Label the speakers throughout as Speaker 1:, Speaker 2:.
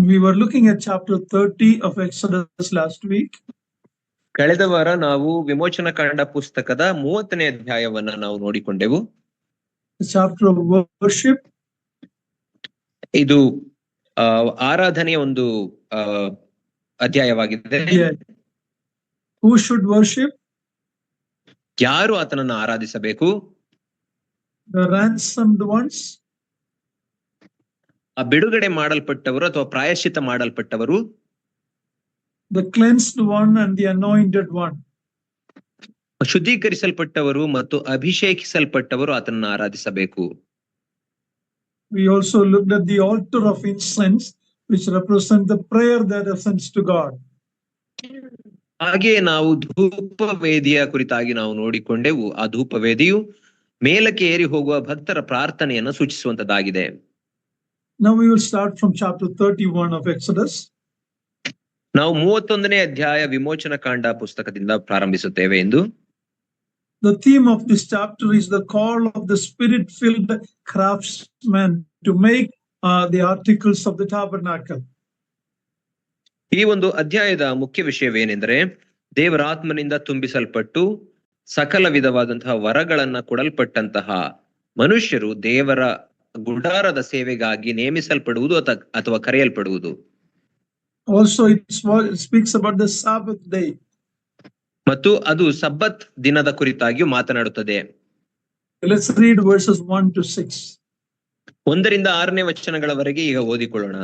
Speaker 1: We were looking at chapter 30 of Exodus last week.
Speaker 2: ಕಳೆದ ವಾರ ನಾವು ವಿಮೋಚನ ಕಾಂಡ ಪುಸ್ತಕದ 30ನೇ ಅಧ್ಯಾಯವನ್ನ ನಾವು ನೋಡಿಕೊಂಡೆವು.
Speaker 1: The chapter of worship.
Speaker 2: ಇದು ಆರಾಧನೆಯ ಒಂದು ಅಧ್ಯಾಯವಾಗಿದೆ.
Speaker 1: Who should worship?
Speaker 2: ಯಾರು ಆತನನ್ನು ಆರಾಧಿಸಬೇಕು?
Speaker 1: The ransomed ones.
Speaker 2: ಆ ಬಿಡುಗಡೆ ಮಾಡಲ್ಪಟ್ಟವರು ಅಥವಾ ಪ್ರಾಯಶ್ಚಿತ್ತ ಮಾಡಲ್ಪಟ್ಟವರು.
Speaker 1: The cleansed one and the anointed one.
Speaker 2: ಶುದ್ಧೀಕರಿಸಲ್ಪಟ್ಟವರು ಮತ್ತು ಅಭಿಷೇಕಿಸಲ್ಪಟ್ಟವರು ಆತನನ್ನು ಆರಾಧಿಸಬೇಕು.
Speaker 1: We also looked at the altar of incense, which represents the prayer that ascends to God.
Speaker 2: ಹಾಗೆ ನಾವು ಧೂಪ ವೇದಿಯ ಕುರಿತಾಗಿ ನಾವು ನೋಡಿಕೊಂಡೆವು. ಆ ಧೂಪ ವೇದಿಯು ಮೇಲಕ್ಕೆ ಏರಿ ಹೋಗುವ ಭಕ್ತರ ಪ್ರಾರ್ಥನೆಯನ್ನು ಸೂಚಿಸುವಂತದ್ದಾಗಿದೆ.
Speaker 1: Now we will start from chapter 31 of Exodus.
Speaker 2: ನಾವು 31ನೇ ಅಧ್ಯಾಯ ವಿಮೋಚನ ಕಾಂಡ ಪುಸ್ತಕದಿಂದ ಪ್ರಾರಂಭಿಸುತ್ತೇವೆ ಎಂದು.
Speaker 1: The theme of this chapter is the call of the spirit-filled craftsman to make the articles of the tabernacle.
Speaker 2: ಈ ಒಂದು ಅಧ್ಯಾಯದ ಮುಖ್ಯ ವಿಷಯವೇನೆಂದರೆ, ದೇವರ ಆತ್ಮನಿಂದ ತುಂಬಿಸಲ್ಪಟ್ಟು ಸಕಲ ವಿಧವಾದಂತಹ ವರಗಳನ್ನ ಕೊಡಲ್ಪಟ್ಟಂತಹ ಮನುಷ್ಯರು ದೇವರ ಗುಡಾರದ ಸೇವೆಗಾಗಿ ನೇಮಿಸಲ್ಪಡುವುದು ಅಥವಾ ಕರೆಯಲ್ಪಡುವುದು.
Speaker 1: Also it speaks about the Sabbath day.
Speaker 2: ಮತ್ತು ಅದು ಸಬ್ಬತ್ ದಿನದ ಕುರಿತಾಗಿಯೂ ಮಾತನಾಡುತ್ತದೆ.
Speaker 1: Let's read verses 1 to 6.
Speaker 2: 1ರಿಂದ 6ನೇ ವಚನಗಳವರೆಗೆ ಈಗ ಓದಿಕೊಳ್ಳೋಣ.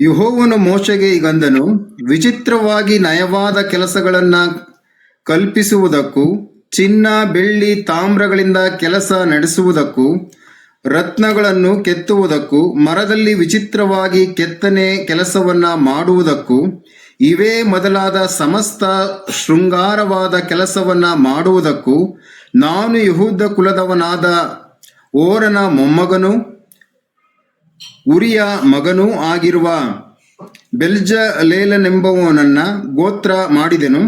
Speaker 3: ಯೆಹೋವನು ಮೋಶೆಗೆ ಹೀಗಂದನು, ವಿಚಿತ್ರವಾಗಿ ನಯವಾದ ಕೆಲಸಗಳನ್ನ ಕಲ್ಪಿಸುವುದಕ್ಕೂ ಚಿನ್ನ ಬೆಳ್ಳಿ ತಾಮ್ರಗಳಿಂದ ಕೆಲಸ ನಡೆಸುವುದಕ್ಕೂ ರತ್ನಗಳನ್ನು ಕೆತ್ತುವುದಕ್ಕೂ ಮರದಲ್ಲಿ ವಿಚಿತ್ರವಾಗಿ ಕೆತ್ತನೆ ಕೆಲಸವನ್ನ ಮಾಡುವುದಕ್ಕೂ ಇವೇ ಮೊದಲಾದ ಸಮಸ್ತ ಶೃಂಗಾರವಾದ ಕೆಲಸವನ್ನ ಮಾಡುವುದಕ್ಕೂ ನಾನು ಯೆಹೂದ ಕುಲದವನಾದ ಓರನ ಮೊಮ್ಮಗನೂ ಉರಿಯ ಮಗನೂ ಆಗಿರುವ ಬೆಲ್ಜಲೇಲನೆಂಬವನನ್ನ ಗೋತ್ರ ಮಾಡಿದೆನು.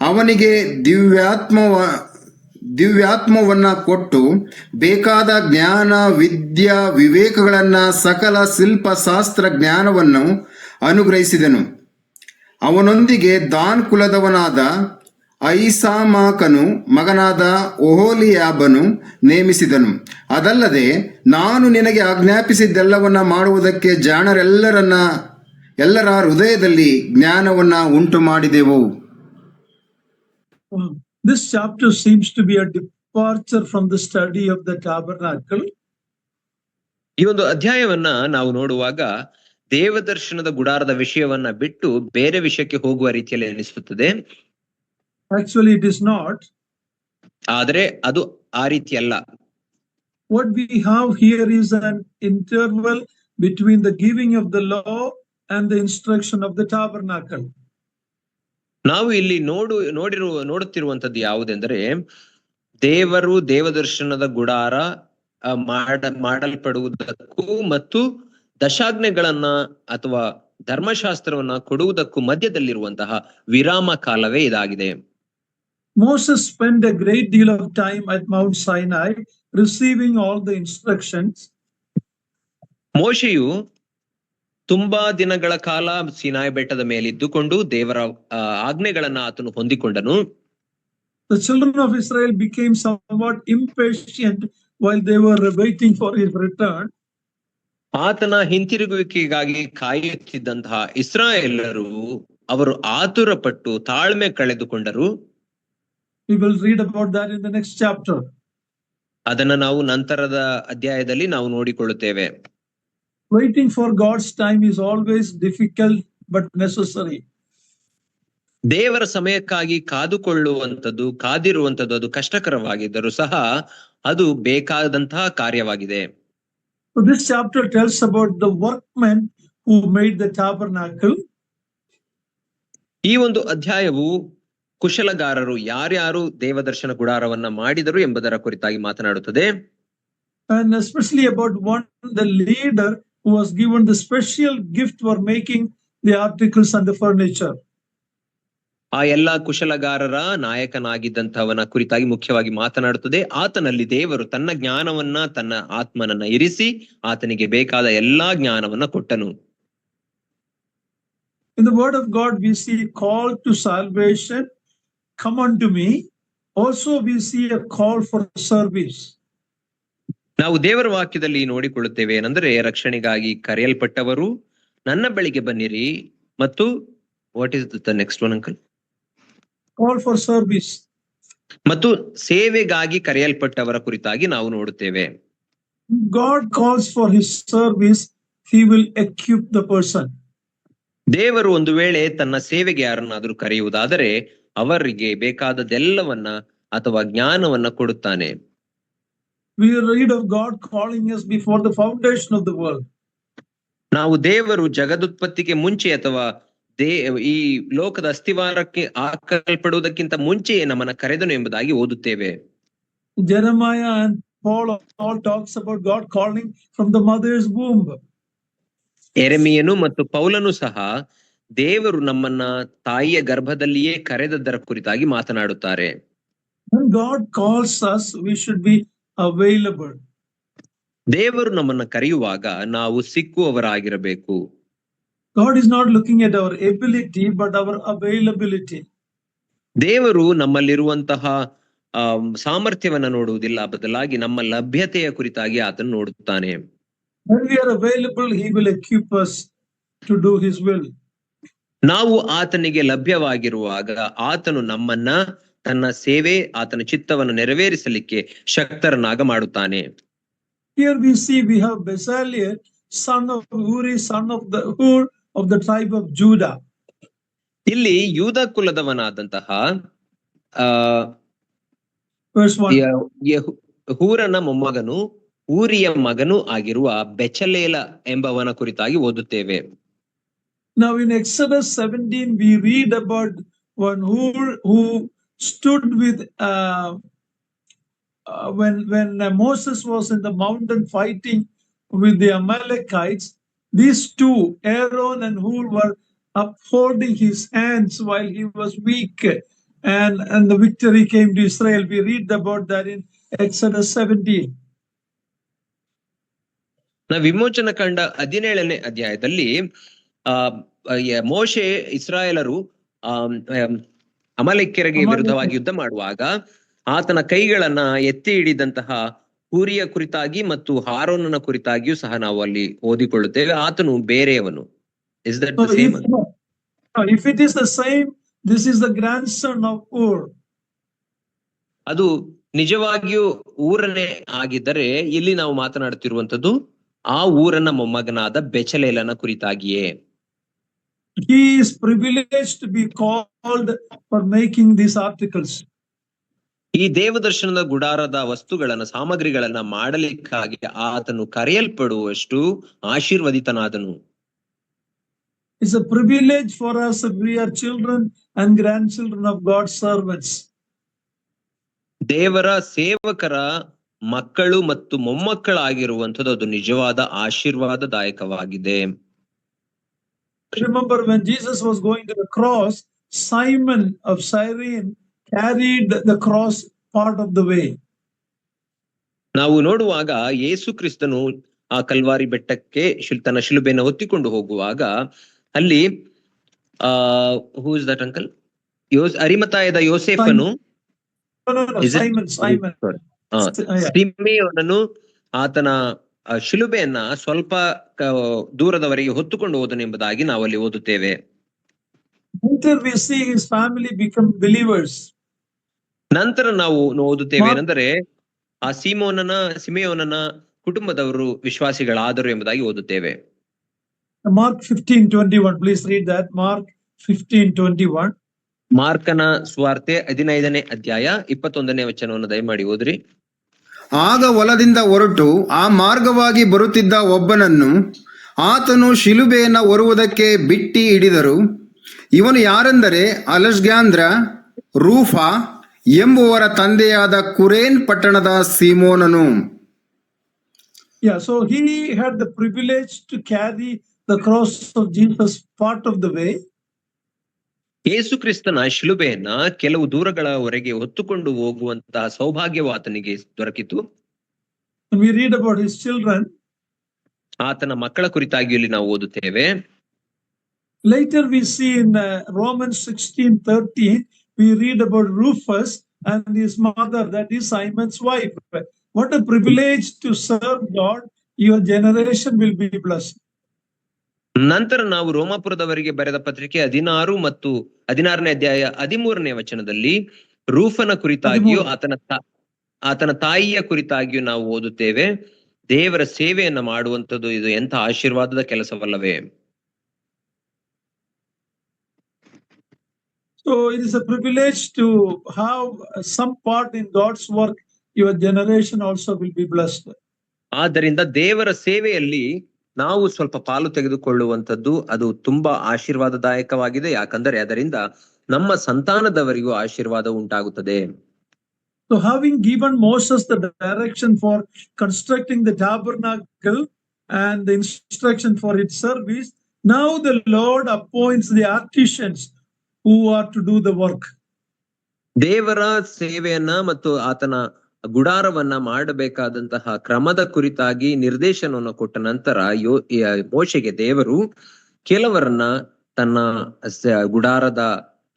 Speaker 3: ಅವನಿಗೆ ದಿವ್ಯಾತ್ಮವನ್ನ ಕೊಟ್ಟು ಬೇಕಾದ ಜ್ಞಾನ ವಿದ್ಯಾ ವಿವೇಕಗಳನ್ನ ಸಕಲ ಶಿಲ್ಪಶಾಸ್ತ್ರ ಜ್ಞಾನವನ್ನು ಅನುಗ್ರಹಿಸಿದನು. ಅವನೊಂದಿಗೆ ದಾನ್ ಕುಲದವನಾದ ಐಸಾಮಾಕನು ಮಗನಾದ ಒಹೋಲಿಯಾಬನು ನೇಮಿಸಿದನು. ಅದಲ್ಲದೆ ನಾನು ನಿನಗೆ ಆಜ್ಞಾಪಿಸಿದ್ದೆಲ್ಲವನ್ನ ಮಾಡುವುದಕ್ಕೆ ಎಲ್ಲರ ಹೃದಯದಲ್ಲಿ ಜ್ಞಾನವನ್ನ ಉಂಟು ಮಾಡಿದೆವು.
Speaker 1: This chapter seems to be a departure from the study of the tabernacle.
Speaker 2: ಈ ಒಂದು ಅಧ್ಯಾಯವನ್ನ ನಾವು ನೋಡುವಾಗ ದೇವದರ್ಶನದ ಗುಡಾರದ ವಿಷಯವನ್ನ ಬಿಟ್ಟು ಬೇರೆ ವಿಷಯಕ್ಕೆ ಹೋಗುವ ರೀತಿಯಲ್ಲಿ ಅನಿಸುತ್ತದೆ.
Speaker 1: Actually it is not.
Speaker 2: ಆದರೆ ಅದು ಆ ರೀತಿ ಅಲ್ಲ.
Speaker 1: What we have here is an interval between the giving of the law and the instruction of the tabernacle.
Speaker 2: ನಾವು ಇಲ್ಲಿ ನೋಡುತ್ತಿರುವಂತದ್ದು ಯಾವುದೆಂದರೆ, ದೇವರು ದೇವದರ್ಶನದ ಗುಡಾರ ಮಾಡಲ್ಪಡುವುದಕ್ಕೂ ಮತ್ತು ದಶಾಜ್ಞೆಗಳನ್ನ ಅಥವಾ ಧರ್ಮಶಾಸ್ತ್ರವನ್ನ ಕೊಡುವುದಕ್ಕೂ ಮಧ್ಯದಲ್ಲಿರುವಂತಹ ವಿರಾಮ ಕಾಲವೇ ಇದಾಗಿದೆ.
Speaker 1: Moses spent a great deal of time at Mount Sinai receiving all the instructions.
Speaker 2: ಮೋಶೆಯು ತುಂಬಾ ದಿನಗಳ ಕಾಲ ಸೀನಾಯಿ ಬೆಟ್ಟದ ಮೇಲೆ ಇದ್ದುಕೊಂಡು ದೇವರ ಆಜ್ಞೆಗಳನ್ನ ಆತನು ಹೊಂದಿಕೊಂಡನು.
Speaker 1: The children of Israel became somewhat impatient while they were waiting for his return.
Speaker 2: ಆತನ ಹಿಂತಿರುಗುವಿಕೆಗಾಗಿ ಕಾಯುತ್ತಿದ್ದಂತಹ ಇಸ್ರಾಯೇಲರು ಅವರು ಆತುರಪಟ್ಟು ತಾಳ್ಮೆ ಕಳೆದುಕೊಂಡರು.
Speaker 1: We will read about that in the next chapter.
Speaker 2: ಅದನ್ನ ನಾವು ನಂತರದ ಅಧ್ಯಾಯದಲ್ಲಿ ನಾವು ನೋಡಿಕೊಳ್ಳುತ್ತೇವೆ.
Speaker 1: Waiting for God's time is always difficult but necessary.
Speaker 2: ದೇವರ ಸಮಯಕ್ಕಾಗಿ ಕಾದಿರುವಂತದ್ದು ಅದು ಕಷ್ಟಕರವಾಗಿದ್ದರೂ ಸಹ ಅದು ಬೇಕಾದಂತಹ ಕಾರ್ಯವಾಗಿದೆ.
Speaker 1: So this chapter tells about the workmen who made the tabernacle.
Speaker 2: ಈ ಒಂದು ಅಧ್ಯಾಯವು ಕುಶಲಗಾರರು ಯಾರ್ಯಾರು ದೇವದರ್ಶನ ಗುಡಾರವನ್ನ ಮಾಡಿದರು ಎಂಬುದರ ಕುರಿತಾಗಿ ಮಾತನಾಡುತ್ತದೆ.
Speaker 1: And especially about the leader who was given the special gift for making the articles and the furniture.
Speaker 2: ಆ ಎಲ್ಲಾ ಕುಶಲಗಾರರ ನಾಯಕನಾಗಿದ್ದಂಥವನ ಕುರಿತಾಗಿ ಮುಖ್ಯವಾಗಿ ಮಾತನಾಡುತ್ತದೆ. ಆತನಲ್ಲಿ ದೇವರು ತನ್ನ ಜ್ಞಾನವನ್ನ, ತನ್ನ ಆತ್ಮನನ್ನ ಇರಿಸಿ ಆತನಿಗೆ ಬೇಕಾದ ಎಲ್ಲಾ ಜ್ಞಾನವನ್ನ ಕೊಟ್ಟನು.
Speaker 1: In the word of God, we see a call to salvation, come unto me. Also, we see a call for service.
Speaker 2: ನಾವು ದೇವರ ವಾಕ್ಯದಲ್ಲಿ ನೋಡಿಕೊಳ್ಳುತ್ತೇವೆ ಏನಂದ್ರೆ, ರಕ್ಷಣೆಗಾಗಿ ಕರೆಯಲ್ಪಟ್ಟವರು ನನ್ನ ಬಳಿಗೆ ಬನ್ನಿರಿ, ಮತ್ತು what is the next one uncle?
Speaker 1: Call for service.
Speaker 2: ಮತ್ತು ಸೇವೆಗಾಗಿ ಕರೆಯಲ್ಪಟ್ಟವರ ಕುರಿತಾಗಿ ನಾವು ನೋಡುತ್ತೇವೆ.
Speaker 1: God calls for his service, he will equip the person.
Speaker 2: ದೇವರು ಒಂದು ವೇಳೆ ತನ್ನ ಸೇವೆಗೆ ಯಾರನ್ನಾದರೂ ಕರೆಯುವುದಾದರೆ ಅವರಿಗೆ ಬೇಕಾದದೆಲ್ಲವನ್ನ ಅಥವಾ ಜ್ಞಾನವನ್ನ ಕೊಡುತ್ತಾನೆ.
Speaker 1: We read of God calling us before the foundation of the world.
Speaker 2: ನಾವು ದೇವರು ಜಗದುತ್ಪತ್ತಿಗೆ ಮುಂಚೆ ಅಥವಾ ಈ ಲೋಕದ ಅಸ್ತಿವಾರಕ್ಕೆ ಹಾಕಲ್ಪಡುವುದಕ್ಕಿಂತ ಮುಂಚೆಯೇ ನಮ್ಮನ್ನ ಕರೆದನು ಎಂಬುದಾಗಿ ಓದುತ್ತೇವೆ.
Speaker 1: Jeremiah and Paul all talks about God calling from the mother's womb.
Speaker 2: ಯೆರೆಮೀಯನು ಮತ್ತು ಪೌಲನು ಸಹ ದೇವರು ನಮ್ಮನ್ನ ತಾಯಿಯ ಗರ್ಭದಲ್ಲಿಯೇ ಕರೆದದ್ದರ ಕುರಿತಾಗಿ ಮಾತನಾಡುತ್ತಾರೆ.
Speaker 1: When God calls us, we should be available.
Speaker 2: ದೇವರು ನಮ್ಮನ್ನ ಕರೆಯುವಾಗ ನಾವು ಸಿಕ್ಕುವವರಾಗಿರಬೇಕು.
Speaker 1: God is not looking at our ability, but our availability.
Speaker 2: ದೇವರು ನಮ್ಮಲ್ಲಿರುವಂತಹ ಸಾಮರ್ಥ್ಯವನ್ನ ನೋಡುವುದಿಲ್ಲ, ಬದಲಾಗಿ ನಮ್ಮ ಲಭ್ಯತೆಯ ಕುರಿತಾಗಿ ಆತನು ನೋಡುತ್ತಾನೆ.
Speaker 1: When we are available, he will equip us to do his will.
Speaker 2: ನಾವು ಆತನಿಗೆ ಲಭ್ಯವಾಗಿರುವಾಗ ಆತನು ನಮ್ಮನ್ನ ತನ್ನ ಸೇವೆ, ಆತನ ಚಿತ್ತವನ್ನು ನೆರವೇರಿಸಲಿಕ್ಕೆ ಶಕ್ತರನ್ನಾಗ ಮಾಡುತ್ತಾನೆ.
Speaker 1: Here we see we have Bezalel, son of Uri, son of the Hur of the tribe of Judah.
Speaker 2: ಇಲ್ಲಿ ಯೂದ ಕುಲದವನಾದಂತಹ
Speaker 1: Verse 1.
Speaker 2: ಹೂರನ ಮೊಮ್ಮಗನು, ಊರಿಯ ಮಗನು ಆಗಿರುವ ಬೆಚಲೇಲ ಎಂಬವನ ಕುರಿತಾಗಿ ಓದುತ್ತೇವೆ.
Speaker 1: Now in Exodus 17 we read about one who stood with when Moses was in the mountain fighting with the Amalekites. These two, Aaron and Hur, were upholding his hands while he was weak, and the victory came to Israel. We read about that in Exodus 17.
Speaker 2: ನಾವು ವಿಮೋಚನ ಕಂಡ 17ನೇ ಅಧ್ಯಾಯದಲ್ಲಿ ಮೋಶೆ ಇಸ್ರಾಯೇಲರು ಅಮಲೇಕ್ಯರಿಗೆ ವಿರುದ್ಧವಾಗಿ ಯುದ್ಧ ಮಾಡುವಾಗ ಆತನ ಕೈಗಳನ್ನ ಎತ್ತಿ ಹಿಡಿದಂತಹ ಹೂರಿಯ ಕುರಿತಾಗಿ ಮತ್ತು ಹಾರೋನನ ಕುರಿತಾಗಿಯೂ ಸಹ ನಾವು ಅಲ್ಲಿ ಓದಿಕೊಳ್ಳುತ್ತೇವೆ. ಆತನು ಬೇರೆಯವನು. Is that the same?
Speaker 1: If it is the same, this is the grandson of Ur.
Speaker 2: ಅದು ನಿಜವಾಗಿಯೂ ಊರನೇ ಆಗಿದ್ದರೆ ಇಲ್ಲಿ ನಾವು ಮಾತನಾಡುತ್ತಿರುವಂತದ್ದು ಆ ಊರನ ಮೊಮ್ಮಗನಾದ ಬೆಚಲೇಲನ ಕುರಿತಾಗಿಯೇ.
Speaker 1: He is privileged to be called for making these articles.
Speaker 2: ಈ ದೇವದರ್ಶನದ ಗುಡಾರದ ವಸ್ತುಗಳನ್ನ, ಸಾಮಗ್ರಿಗಳನ್ನ ಮಾಡಲಿಕ್ಕಾಗಿ ಆತನು ಕರೆಯಲ್ಪಡುವಷ್ಟು ಆಶೀರ್ವದಿತನಾದನು.
Speaker 1: It's a privilege for us if we are children and grandchildren of God's servants.
Speaker 2: ದೇವರ ಸೇವಕರ ಮಕ್ಕಳು ಮತ್ತು ಮೊಮ್ಮಕ್ಕಳಾಗಿರುವಂಥದ್ದು ಅದು ನಿಜವಾದ ಆಶೀರ್ವಾದದಾಯಕವಾಗಿದೆ.
Speaker 1: Remember when Jesus was going to the cross, Simon of Cyrene carried the cross part of the way.
Speaker 2: ನಾವು ನೋಡುವಾಗ ಯೇಸು ಕ್ರಿಸ್ತನು ಆ ಕಲ್ವಾರಿ ಬೆಟ್ಟಕ್ಕೆ ತನ್ನ ಶಿಲುಬೆಯನ್ನು ಹೊತ್ತಿಕೊಂಡು ಹೋಗುವಾಗ ಅಲ್ಲಿ ಹೂ ಇಸ್ ದಟ್ ಅಂಕಲ್? ಅರಿಮತಾಯದ ಯೋಸೇಫನು ಸಿಮೆಯೋನನು ಆತನ ಶಿಲುಬೆಯನ್ನ ಸ್ವಲ್ಪ ದೂರದವರೆಗೆ ಹೊತ್ತುಕೊಂಡು ಹೋದನು ಎಂಬುದಾಗಿ ನಾವಲ್ಲಿ ಓದುತ್ತೇವೆ. ನಂತರ ನಾವು ಓದುತ್ತೇವೆ ಏನಂದರೆ ಆ ಸಿಮೆಯೋನನ ಕುಟುಂಬದವರು ವಿಶ್ವಾಸಿಗಳಾದರು ಎಂಬುದಾಗಿ ಓದುತ್ತೇವೆ.
Speaker 1: Mark 15:21, please read that. Mark 15:21.
Speaker 2: ಮಾರ್ಕನ ಸುವಾರ್ತೆ 15ನೇ ಅಧ್ಯಾಯ 21ನೇ ವಚನವನ್ನು ದಯಮಾಡಿ ಓದ್ರಿ.
Speaker 3: ಆಗ ಹೊಲದಿಂದ ಹೊರಟು ಆ ಮಾರ್ಗವಾಗಿ ಬರುತ್ತಿದ್ದ ಒಬ್ಬನನ್ನು ಆತನು ಶಿಲುಬೆಯನ್ನು ಹೊರುವುದಕ್ಕೆ ಬಿಟ್ಟಿ ಹಿಡಿದರು. ಇವನು ಯಾರೆಂದರೆ ಅಲೆಕ್ಸಾಂದ್ರ ರೂಫಾ ಎಂಬುವರ ತಂದೆಯಾದ ಕುರೇನ್ ಪಟ್ಟಣದ ಸೀಮೋನನು.
Speaker 1: Yeah, so he had the privilege to carry the cross of Jesus part of the way.
Speaker 2: ಯೇಸು ಕ್ರಿಸ್ತನ ಶಿಲುಬೆಯನ್ನ ಕೆಲವು ದೂರಗಳವರೆಗೆ ಹೊತ್ತುಕೊಂಡು ಹೋಗುವಂತಹ ಸೌಭಾಗ್ಯವು ಆತನಿಗೆ ದೊರಕಿತು.
Speaker 1: When we read about his children,
Speaker 2: ಆತನ ಮಕ್ಕಳ ಕುರಿತಾಗಿ ಇಲ್ಲಿ ನಾವು ಓದುತ್ತೇವೆ.
Speaker 1: later we see in Romans 16:13, we read about Rufus and his mother, that is Simon's wife. What a privilege to serve God. Your generation will be blessed.
Speaker 2: ನಂತರ ನಾವು ರೋಮಾಪುರದವರಿಗೆ ಬರೆದ ಪತ್ರಿಕೆ 16 ಮತ್ತು 16ನೇ ಅಧ್ಯಾಯ 13ನೇ ವಚನದಲ್ಲಿ ರೂಫನ ಕುರಿತಾಗಿಯೂ ಆತನ ತಾಯಿಯ ಕುರಿತಾಗಿಯೂ ನಾವು ಓದುತ್ತೇವೆ. ದೇವರ ಸೇವೆಯನ್ನ ಮಾಡುವಂಥದ್ದು ಇದು ಎಂಥ ಆಶೀರ್ವಾದದ ಕೆಲಸವಲ್ಲವೇ.
Speaker 1: So it is a privilege to have some part in God's work. Your generation also will be blessed.
Speaker 2: ಆದ್ದರಿಂದ ದೇವರ ಸೇವೆಯಲ್ಲಿ ನಾವು ಸ್ವಲ್ಪ ಪಾಲು ತೆಗೆದುಕೊಳ್ಳುವಂಥದ್ದು ಅದು ತುಂಬಾ ಆಶೀರ್ವಾದದಾಯಕವಾಗಿದೆ. ಯಾಕಂದರೆ ಅದರಿಂದ ನಮ್ಮ ಸಂತಾನದವರಿಗೂ ಆಶೀರ್ವಾದ ಉಂಟಾಗುತ್ತದೆ.
Speaker 1: So having given Moses the direction for constructing the tabernacle and the instruction for its service, now the Lord appoints the artisans who are to do the work.
Speaker 2: ದೇವರ ಸೇವೆಯನ್ನ ಮತ್ತು ಆತನ ಗುಡಾರವನ್ನ ಮಾಡಬೇಕಾದಂತಹ ಕ್ರಮದ ಕುರಿತಾಗಿ ನಿರ್ದೇಶನವನ್ನು ಕೊಟ್ಟ ನಂತರ ಮೋಶೆಗೆ ದೇವರು ಕೆಲವರನ್ನ ತನ್ನ ಗುಡಾರದ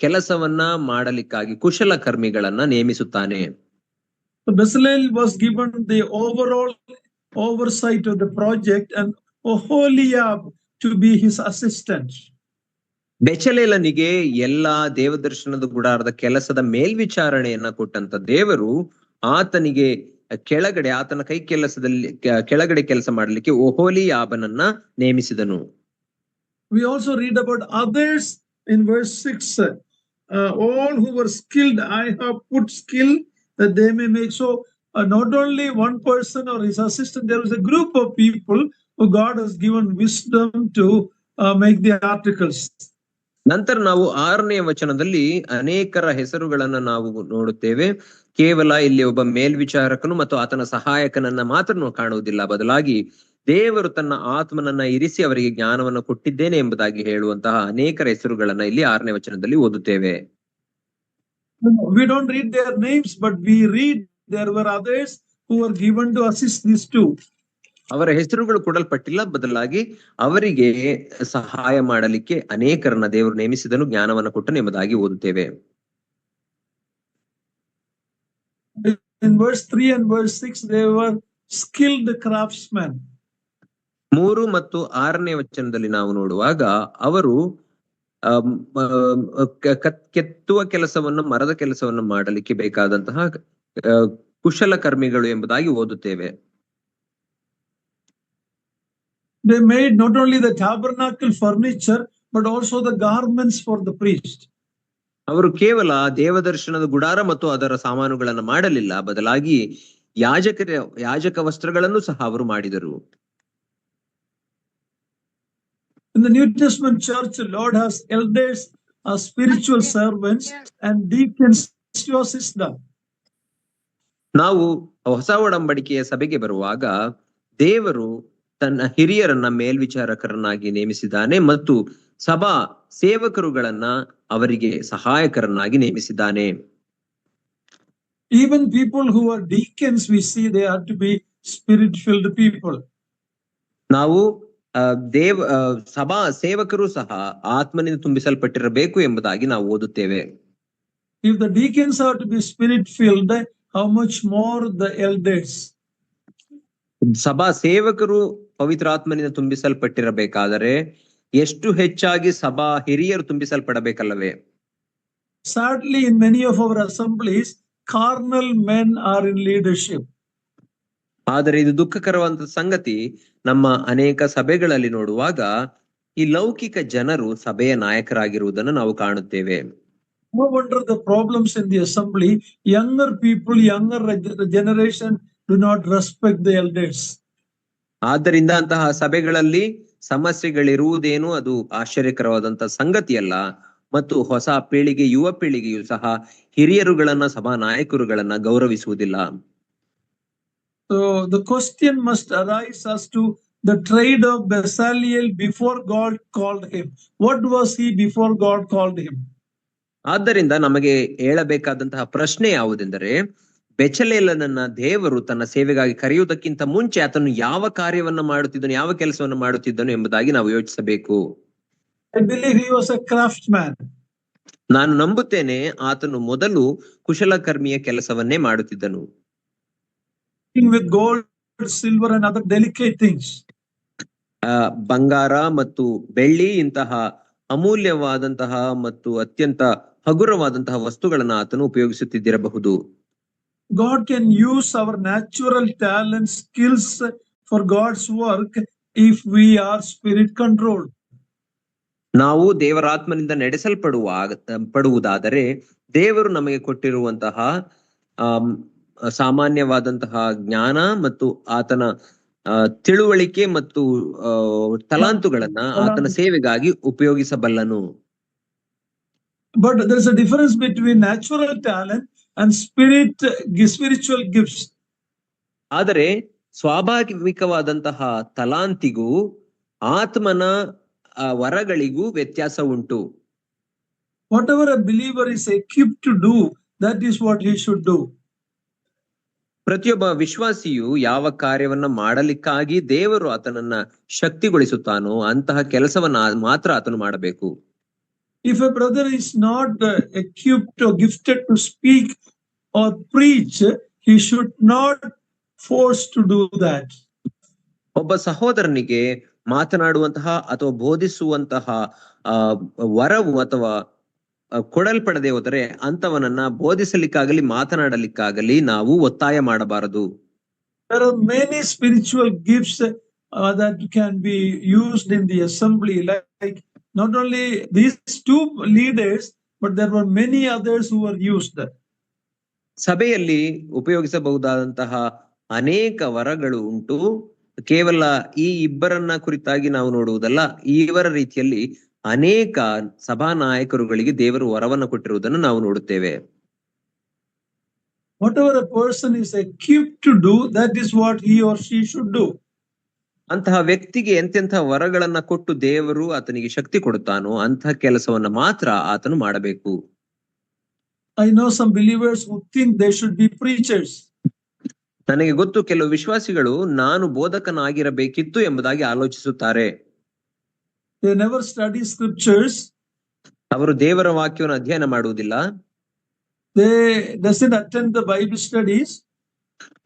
Speaker 2: ಕೆಲಸವನ್ನ ಮಾಡಲಿಕ್ಕಾಗಿ ಕುಶಲಕರ್ಮಿಗಳನ್ನ ನೇಮಿಸುತ್ತಾನೆ.
Speaker 1: Bezalel was given the overall oversight of the project and Oholiab to be his assistant.
Speaker 2: ಬೆಚಲೇಲನಿಗೆ ಎಲ್ಲಾ ದೇವದರ್ಶನದ ಗುಡಾರದ ಕೆಲಸದ ಮೇಲ್ವಿಚಾರಣೆಯನ್ನ ಕೊಟ್ಟಂತ ದೇವರು ಆತನಿಗೆ ಕೆಳಗಡೆ ಆತನ ಕೈ ಕೆಲಸದಲ್ಲಿ ಕೆಳಗಡೆ ಕೆಲಸ ಮಾಡಲಿಕ್ಕೆ ಒಹೋಲಿಯಾಬನನ್ನ ನೇಮಿಸಿದನು.
Speaker 1: We also read about others in verse 6. All who were skilled, I have put skill that they may make. So not only one person or his assistant, there was a group of people who God has given wisdom to make the articles.
Speaker 2: ನಂತರ ನಾವು 6ನೇ ವಚನದಲ್ಲಿ ಅನೇಕರ ಹೆಸರುಗಳನ್ನ ನಾವು ನೋಡುತ್ತೇವೆ. ಕೇವಲ ಇಲ್ಲಿ ಒಬ್ಬ ಮೇಲ್ವಿಚಾರಕನು ಮತ್ತು ಆತನ ಸಹಾಯಕನನ್ನ ಮಾತ್ರ ಕಾಣುವುದಿಲ್ಲ, ಬದಲಾಗಿ ದೇವರು ತನ್ನ ಆತ್ಮನನ್ನ ಇರಿಸಿ ಅವರಿಗೆ ಜ್ಞಾನವನ್ನು ಕೊಟ್ಟಿದ್ದೇನೆ ಎಂಬುದಾಗಿ ಹೇಳುವಂತಹ ಅನೇಕರ ಹೆಸರುಗಳನ್ನ ಇಲ್ಲಿ 6ನೇ ವಚನದಲ್ಲಿ ಓದುತ್ತೇವೆ.
Speaker 1: We don't read their names, but we read there were others who were given to assist these two.
Speaker 2: ಅವರ ಹೆಸರುಗಳು ಕೊಡಲ್ಪಟ್ಟಿಲ್ಲ, ಬದಲಾಗಿ ಅವರಿಗೆ ಸಹಾಯ ಮಾಡಲಿಕ್ಕೆ ಅನೇಕರನ್ನ ದೇವರು ನೇಮಿಸಿದನು, ಜ್ಞಾನವನ್ನು ಕೊಟ್ಟನು ಎಂಬುದಾಗಿ ಓದುತ್ತೇವೆ.
Speaker 1: In verse 3 and verse 6, they were skilled craftsmen.
Speaker 2: 3 ಮತ್ತು 6ನೇ ವಚನದಲ್ಲಿ ನಾವು ನೋಡುವಾಗ ಅವರು ಕೆತ್ತುವ ಕೆಲಸವನ್ನು, ಮರದ ಕೆಲಸವನ್ನು ಮಾಡಲಿಕ್ಕೆ ಬೇಕಾದಂತಹ ಕುಶಲಕರ್ಮಿಗಳು ಎಂಬುದಾಗಿ ಓದುತ್ತೇವೆ.
Speaker 1: They made not only the tabernacle furniture, but also the garments for the priest.
Speaker 2: ಅವರು ಕೇವಲ ದೇವದರ್ಶನದ ಗುಡಾರ ಮತ್ತು ಅದರ ಸಾಮಾನುಗಳನ್ನು ಮಾಡಲಿಲ್ಲ, ಬದಲಾಗಿ ಯಾಜಕ ವಸ್ತ್ರಗಳನ್ನು ಸಹ ಅವರು ಮಾಡಿದರು.
Speaker 1: In the New Testament church, the Lord has elders as spiritual servants and deacons to assist them.
Speaker 2: ನಾವು ಹೊಸ ಒಡಂಬಡಿಕೆಯ ಸಭೆಗೆ ಬರುವಾಗ ದೇವರು ತನ್ನ ಹಿರಿಯರನ್ನ ಮೇಲ್ವಿಚಾರಕರನ್ನಾಗಿ ನೇಮಿಸಿದ್ದಾನೆ ಮತ್ತು ಸಭಾ ಸೇವಕರುಗಳನ್ನ ಅವರಿಗೆ ಸಹಾಯಕರನ್ನಾಗಿ ನೇಮಿಸಿದ್ದಾನೆ.
Speaker 1: Even people who are deacons, we see they are to be spirit-filled people.
Speaker 2: ನಾವು ಸಭಾ ಸೇವಕರು ಸಹ ಆತ್ಮನಿಂದ ತುಂಬಿಸಲ್ಪಟ್ಟಿರಬೇಕು ಎಂಬುದಾಗಿ ನಾವು ಓದುತ್ತೇವೆ.
Speaker 1: If the deacons are to be spirit-filled, how much more the elders?
Speaker 2: ಸಭಾ ಸೇವಕರು ಪವಿತ್ರಾತ್ಮನಿಂದ ತುಂಬಿಸಲ್ಪಟ್ಟಿರಬೇಕಾದರೆ ಎಷ್ಟು ಹೆಚ್ಚಾಗಿ ಸಭಾ ಹಿರಿಯರು ತುಂಬಿಸಲ್ಪಡಬೇಕಲ್ಲವೇ?
Speaker 1: Sadly, in many of our assemblies, carnal men are in leadership.
Speaker 2: ಆದರೆ ಇದು ದುಃಖಕರವಾದ ಸಂಗತಿ. ನಮ್ಮ ಅನೇಕ ಸಭೆಗಳಲ್ಲಿ ನೋಡುವಾಗ ಈ ಲೌಕಿಕ ಜನರು ಸಭೆಯ ನಾಯಕರಾಗಿರುವುದನ್ನು ನಾವು ಕಾಣುತ್ತೇವೆ.
Speaker 1: No wonder the problems in the assembly. Younger people, younger generation do not respect the elders.
Speaker 2: ಆದ್ದರಿಂದ ಅಂತಹ ಸಭೆಗಳಲ್ಲಿ ಸಮಸ್ಯೆಗಳಿರುವುದೇನು ಅದು ಆಶ್ಚರ್ಯಕರವಾದಂತಹ ಸಂಗತಿಯಲ್ಲ. ಮತ್ತು ಹೊಸ ಪೀಳಿಗೆ, ಯುವ ಪೀಳಿಗೆಯು ಸಹ ಹಿರಿಯರುಗಳನ್ನ, ಸಭಾ ನಾಯಕರುಗಳನ್ನ ಗೌರವಿಸುವುದಿಲ್ಲ.
Speaker 1: So the question must arise as to the trade of Bezalel before God called him. What was he before God called him?
Speaker 2: ಆದ್ದರಿಂದ ನಮಗೆ ಹೇಳಬೇಕಾದಂತಹ ಪ್ರಶ್ನೆ ಯಾವುದೆಂದರೆ, ಬೆಚಲೇಲನನ್ನ ದೇವರು ತನ್ನ ಸೇವೆಗಾಗಿ ಕರೆಯುವುದಕ್ಕಿಂತ ಮುಂಚೆ ಆತನು ಯಾವ ಕಾರ್ಯವನ್ನ ಮಾಡುತ್ತಿದ್ದನು, ಯಾವ ಕೆಲಸವನ್ನು ಮಾಡುತ್ತಿದ್ದನು ಎಂಬುದಾಗಿ ನಾವು ಯೋಚಿಸಬೇಕು.
Speaker 1: I believe he was a craftsman.
Speaker 2: ನಾನು ನಂಬುತ್ತೇನೆ ಆತನು ಮೊದಲು ಕುಶಲಕರ್ಮಿಯ ಕೆಲಸವನ್ನೇ ಮಾಡುತ್ತಿದ್ದನು.
Speaker 1: With gold, silver and other delicate things.
Speaker 2: ಬಂಗಾರ ಮತ್ತು ಬೆಳ್ಳಿ ಇಂತಹ ಅಮೂಲ್ಯವಾದಂತಹ ಮತ್ತು ಅತ್ಯಂತ ಹಗುರವಾದಂತಹ ವಸ್ತುಗಳನ್ನ ಆತನು ಉಪಯೋಗಿಸುತ್ತಿದ್ದಿರಬಹುದು.
Speaker 1: God can use our natural talent, skills for God's work if we are spirit controlled.
Speaker 2: ನಾವು ದೇವರಾತ್ಮನಿಂದ ಪಡುವುದಾದರೆ ದೇವರು ನಮಗೆ ಕೊಟ್ಟಿರುವಂತಹ ಸಾಮಾನ್ಯವಾದಂತಹ ಜ್ಞಾನ ಮತ್ತು ಆತನ ತಿಳುವಳಿಕೆ ಮತ್ತು ತಲಾಂತುಗಳನ್ನ ಆತನ ಸೇವೆಗಾಗಿ ಉಪಯೋಗಿಸಬಲ್ಲನು.
Speaker 1: But there is a difference between natural talent and spiritual gifts.
Speaker 2: ಆದರೆ ಸ್ವಾಭಾವಿಕವಾದಂತಹ ತಲಾಂತಿಗೂ ಆತ್ಮನ ವರಗಳಿಗೂ ವ್ಯತ್ಯಾಸ ಉಂಟು.
Speaker 1: Whatever a believer is equipped to do, that is what he should do.
Speaker 2: ಪ್ರತಿಯೊಬ್ಬ ವಿಶ್ವಾಸಿಯು ಯಾವ ಕಾರ್ಯವನ್ನ ಮಾಡಲಿಕ್ಕಾಗಿ ದೇವರು ಆತನನ್ನ ಶಕ್ತಿಗೊಳಿಸುತ್ತಾನೋ ಅಂತಹ ಕೆಲಸವನ್ನ ಮಾತ್ರ ಆತನು ಮಾಡಬೇಕು.
Speaker 1: If a brother is not equipped or gifted to speak or preach, he should not force to do that.
Speaker 2: ಒಬ್ಬ ಸಹೋದರನಿಗೆ ಮಾತನಾಡುವಂತಹ ಅಥವಾ ಬೋಧಿಸುವಂತಹ ವರವು ಅಥವಾ ಕೊಡಲ್ಪಡದೆ ಹೋದರೆ ಅಂತವನನ್ನ ಬೋಧಿಸಲಿಕ್ಕಾಗಲಿ ಮಾತನಾಡಲಿಕ್ಕಾಗಲಿ ನಾವು ಒತ್ತಾಯ ಮಾಡಬಾರದು.
Speaker 1: There are many spiritual gifts that can be used in the assembly, like not only these two leaders, but there were many others who were used.
Speaker 2: ಸಭೆಯಲ್ಲಿ ಉಪಯೋಗಿಸಬಹುದಾದಂತಹ ಅನೇಕ ವರಗಳು ಉಂಟು. ಕೇವಲ ಈ ಇಬ್ಬರನ್ನ ಕುರಿತಾಗಿ ನಾವು ನೋಡುವುದಲ್ಲ, ಇವರ ರೀತಿಯಲ್ಲಿ ಅನೇಕ ಸಭಾ ನಾಯಕರುಗಳಿಗೆ ದೇವರು ವರವನ್ನು ಕೊಟ್ಟಿರುವುದನ್ನು ನಾವು ನೋಡುತ್ತೇವೆ.
Speaker 1: Whatever a person is equipped to do, that is what he or she should do.
Speaker 2: ಅಂತಹ ವ್ಯಕ್ತಿಗೆ ಎಂತೆಂಥ ವರಗಳನ್ನ ಕೊಟ್ಟು ದೇವರು ಆತನಿಗೆ ಶಕ್ತಿ ಕೊಡುತ್ತಾನೋ ಅಂತಹ ಕೆಲಸವನ್ನ ಮಾತ್ರ ಆತನು ಮಾಡಬೇಕು.
Speaker 1: I know some believers who think they should be preachers.
Speaker 2: ನನಗೆ ಗೊತ್ತು, ಕೆಲವು ವಿಶ್ವಾಸಿಗಳು ನಾನು ಬೋಧಕನಾಗಿರಬೇಕಿತ್ತು ಎಂಬುದಾಗಿ ಆಲೋಚಿಸುತ್ತಾರೆ.
Speaker 1: They never study scriptures.
Speaker 2: ಅವರು ದೇವರ ವಾಕ್ಯವನ್ನು ಅಧ್ಯಯನ ಮಾಡುವುದಿಲ್ಲ.
Speaker 1: They doesn't attend the Bible studies.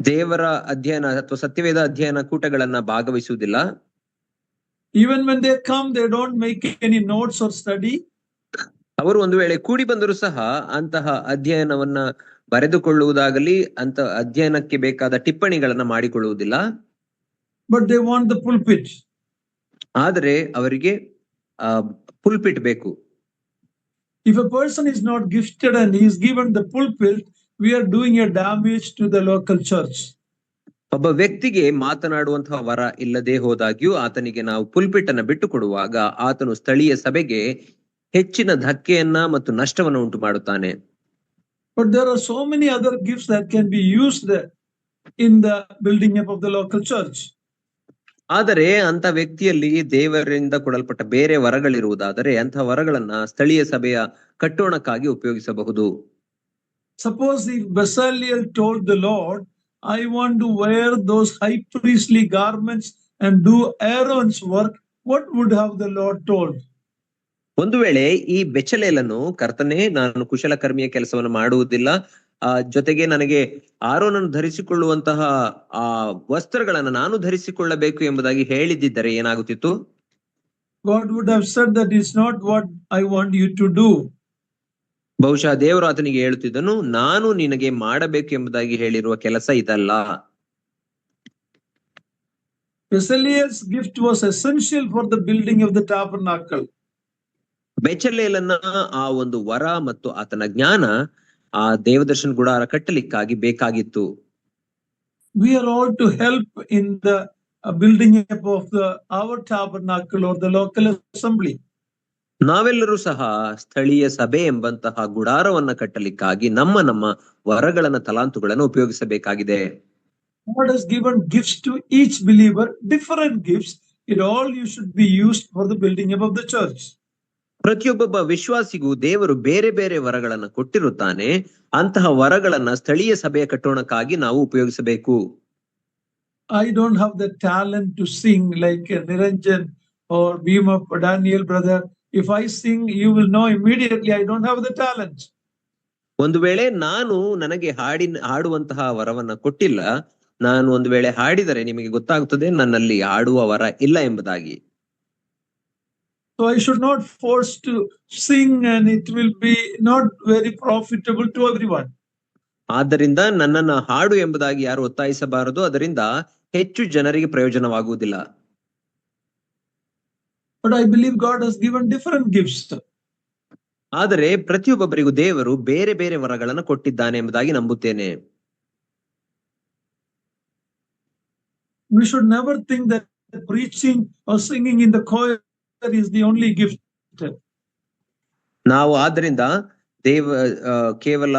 Speaker 2: ದೇವರ ಅಧ್ಯಯನ ಅಥವಾ ಸತ್ಯವೇದ ಅಧ್ಯಯನ ಕೂಟಗಳನ್ನ ಭಾಗವಹಿಸುವುದಿಲ್ಲ.
Speaker 1: Even when they come, they don't make any notes or study.
Speaker 2: ಅವರು ಒಂದು ವೇಳೆ ಕೂಡಿ ಬಂದರೂ ಸಹ ಅಂತಹ ಅಧ್ಯಯನವನ್ನ ಬರೆದುಕೊಳ್ಳುವುದಾಗಲಿ ಅಂತ ಅಧ್ಯಯನಕ್ಕೆ ಬೇಕಾದ ಟಿಪ್ಪಣಿಗಳನ್ನ ಮಾಡಿಕೊಳ್ಳುವುದಿಲ್ಲ.
Speaker 1: But they want the pulpit.
Speaker 2: ಆದರೆ ಅವರಿಗೆ ಪುಲ್ಪಿಟ್ ಬೇಕು.
Speaker 1: If a person is not gifted and he is given the pulpit, we are doing a damage to the local church.
Speaker 2: ಒಬ್ಬ ವ್ಯಕ್ತಿಗೆ ಮಾತನಾಡುವಂತಹ ವರ ಇಲ್ಲದೆ ಹೋದಾಗ್ಯೂ ಆತನಿಗೆ ನಾವು ಪುಲ್ಪಿಟ್ ಅನ್ನ ಬಿಟ್ಟು ಕೊಡುವಾಗ ಆತನು ಸ್ಥಳೀಯ ಸಭೆಗೆ ಹೆಚ್ಚಿನ ಧಕ್ಕೆಯನ್ನ ಮತ್ತು ನಷ್ಟವನ್ನು ಉಂಟು ಮಾಡುತ್ತಾನೆ.
Speaker 1: But there are so many other gifts that can be used in the building up of the local church.
Speaker 2: ಆದರೆ ಅಂತ ವ್ಯಕ್ತಿಯಲ್ಲಿ ದೇವರಿಂದ ಕೊಡಲ್ಪಟ್ಟ ಬೇರೆ ವರಗಳಿರುವುದಾದರೆ ಅಂತಹ ವರಗಳನ್ನ ಸ್ಥಳೀಯ ಸಭೆಯ ಕಟ್ಟೋಣಕ್ಕಾಗಿ ಉಪಯೋಗಿಸಬಹುದು.
Speaker 1: Suppose if Bezalel told the Lord, I want to wear those high priestly garments and do Aaron's work, what would have the Lord told?
Speaker 2: ಒಂದು ವೇಳೆ ಈ ಬೆಚಲೇಲನು ಕರ್ತನೇ, ನಾನು ಕುಶಲಕರ್ಮಿಯ ಕೆಲಸವನ್ನು ಮಾಡುವುದಿಲ್ಲ, ಜೊತೆಗೆ ನನಗೆ ಆರೋನನ್ನು ಧರಿಸಿಕೊಳ್ಳುವಂತಹ ಆ ವಸ್ತ್ರಗಳನ್ನ ನಾನು ಧರಿಸಿಕೊಳ್ಳಬೇಕು ಎಂಬುದಾಗಿ ಹೇಳಿದ್ದರೆ ಏನಾಗುತ್ತಿತ್ತು?
Speaker 1: God would have said that is not what I want you to do.
Speaker 2: ಬಹುಶಃ ದೇವರು ಆತನಿಗೆ ಹೇಳುತ್ತಿದ್ದನು, ನಾನು ನಿನಗೆ ಮಾಡಬೇಕು ಎಂಬುದಾಗಿ ಹೇಳಿರುವ ಕೆಲಸ ಇದಲ್ಲ.
Speaker 1: Bezalel's gift was essential for the building of the tabernacle.
Speaker 2: ಬೆಚಲೇಲನ ಆ ಒಂದು ವರ ಮತ್ತು ಆತನ ಜ್ಞಾನ ಆ ದೇವದರ್ಶನ ಗುಡಾರ ಕಟ್ಟಲಿಕ್ಕಾಗಿ ಬೇಕಾಗಿತ್ತು.
Speaker 1: We are all to help in the building up of our tabernacle or the local assembly.
Speaker 2: ನಾವೆಲ್ಲರೂ ಸಹ ಸ್ಥಳೀಯ ಸಭೆ ಎಂಬಂತಹ ಗುಡಾರವನ್ನ ಕಟ್ಟಲಿಕ್ಕಾಗಿ ನಮ್ಮ ವರಗಳನ್ನ ತಲಾಂತುಗಳನ್ನು ಉಪಯೋಗಿಸಬೇಕಾಗಿದೆ.
Speaker 1: God has given gifts to each believer, different gifts. It all you should be used for the building up of the church.
Speaker 2: ಪ್ರತಿಯೊಬ್ಬ ವಿಶ್ವಾಸಿಗೂ ದೇವರು ಬೇರೆ ಬೇರೆ ವರಗಳನ್ನ ಕೊಟ್ಟಿರುತ್ತಾನೆ. ಅಂತಹ ವರಗಳನ್ನ ಸ್ಥಳೀಯ ಸಭೆಯ ಕಟ್ಟೋಣಕ್ಕಾಗಿ ನಾವು ಉಪಯೋಗಿಸಬೇಕು.
Speaker 1: I don't have the talent to sing like Niranjan or Bhima Daniel brother. If I sing, you will know immediately I don't have the talent.
Speaker 2: ಒಂದು ವೇಳೆ ನನಗೆ ಹಾಡುವಂತಹ ವರವನ್ನ ಕೊಟ್ಟಿಲ್ಲ, ನಾನು ಒಂದು ವೇಳೆ ಹಾಡಿದರೆ ನಿಮಗೆ ಗೊತ್ತಾಗುತ್ತದೆ ನನ್ನಲ್ಲಿ ಹಾಡುವ ವರ ಇಲ್ಲ ಎಂಬುದಾಗಿ.
Speaker 1: So I should not force to sing and it will be not very profitable to everyone.
Speaker 2: ಆದ್ದರಿಂದ ನನ್ನನ್ನ ಹಾಡು ಎಂಬುದಾಗಿ ಯಾರು ಒತ್ತಾಯಿಸಬಾರದು, ಅದರಿಂದ ಹೆಚ್ಚು ಜನರಿಗೆ ಪ್ರಯೋಜನವಾಗುವುದಿಲ್ಲ.
Speaker 1: But I believe God has given different gifts.
Speaker 2: ಆದರೆ ಪ್ರತಿಯೊಬ್ಬರಿಗೂ ದೇವರು ಬೇರೆ ಬೇರೆ ವರಗಳನ್ನು ಕೊಟ್ಟಿದ್ದಾನೆ ಎಂಬುದಾಗಿ ನಂಬುತ್ತೇನೆ.
Speaker 1: We should never think that preaching or singing in the choir is the only gift.
Speaker 2: ನಾವು ಆದ್ದರಿಂದ ಕೇವಲ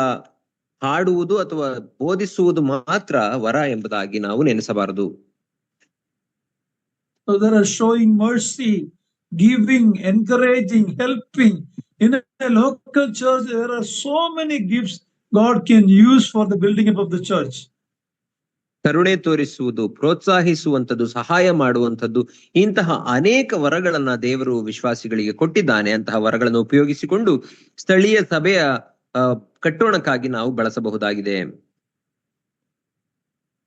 Speaker 2: ಹಾಡುವುದು ಅಥವಾ ಬೋಧಿಸುವುದು ಮಾತ್ರ ವರ ಎಂಬುದಾಗಿ ನಾವು ನೆನೆಸಬಾರದು.
Speaker 1: So there are showing mercy, giving, encouraging, helping. In a local church, there are so many gifts God can use for the building up of the church.
Speaker 2: ಕರುಣೆ ತೋರಿಸುವುದು, ಪ್ರೋತ್ಸಾಹಿಸುವಂಥದ್ದು, ಸಹಾಯ ಮಾಡುವಂಥದ್ದು, ಇಂತಹ ಅನೇಕ ವರಗಳನ್ನ ದೇವರು ವಿಶ್ವಾಸಿಗಳಿಗೆ ಕೊಟ್ಟಿದ್ದಾನೆ. ಅಂತಹ ವರಗಳನ್ನು ಉಪಯೋಗಿಸಿಕೊಂಡು ಸ್ಥಳೀಯ ಸಭೆಯ ಕಟ್ಟೋಣಕ್ಕಾಗಿ ನಾವು ಬಳಸಬಹುದಾಗಿದೆ.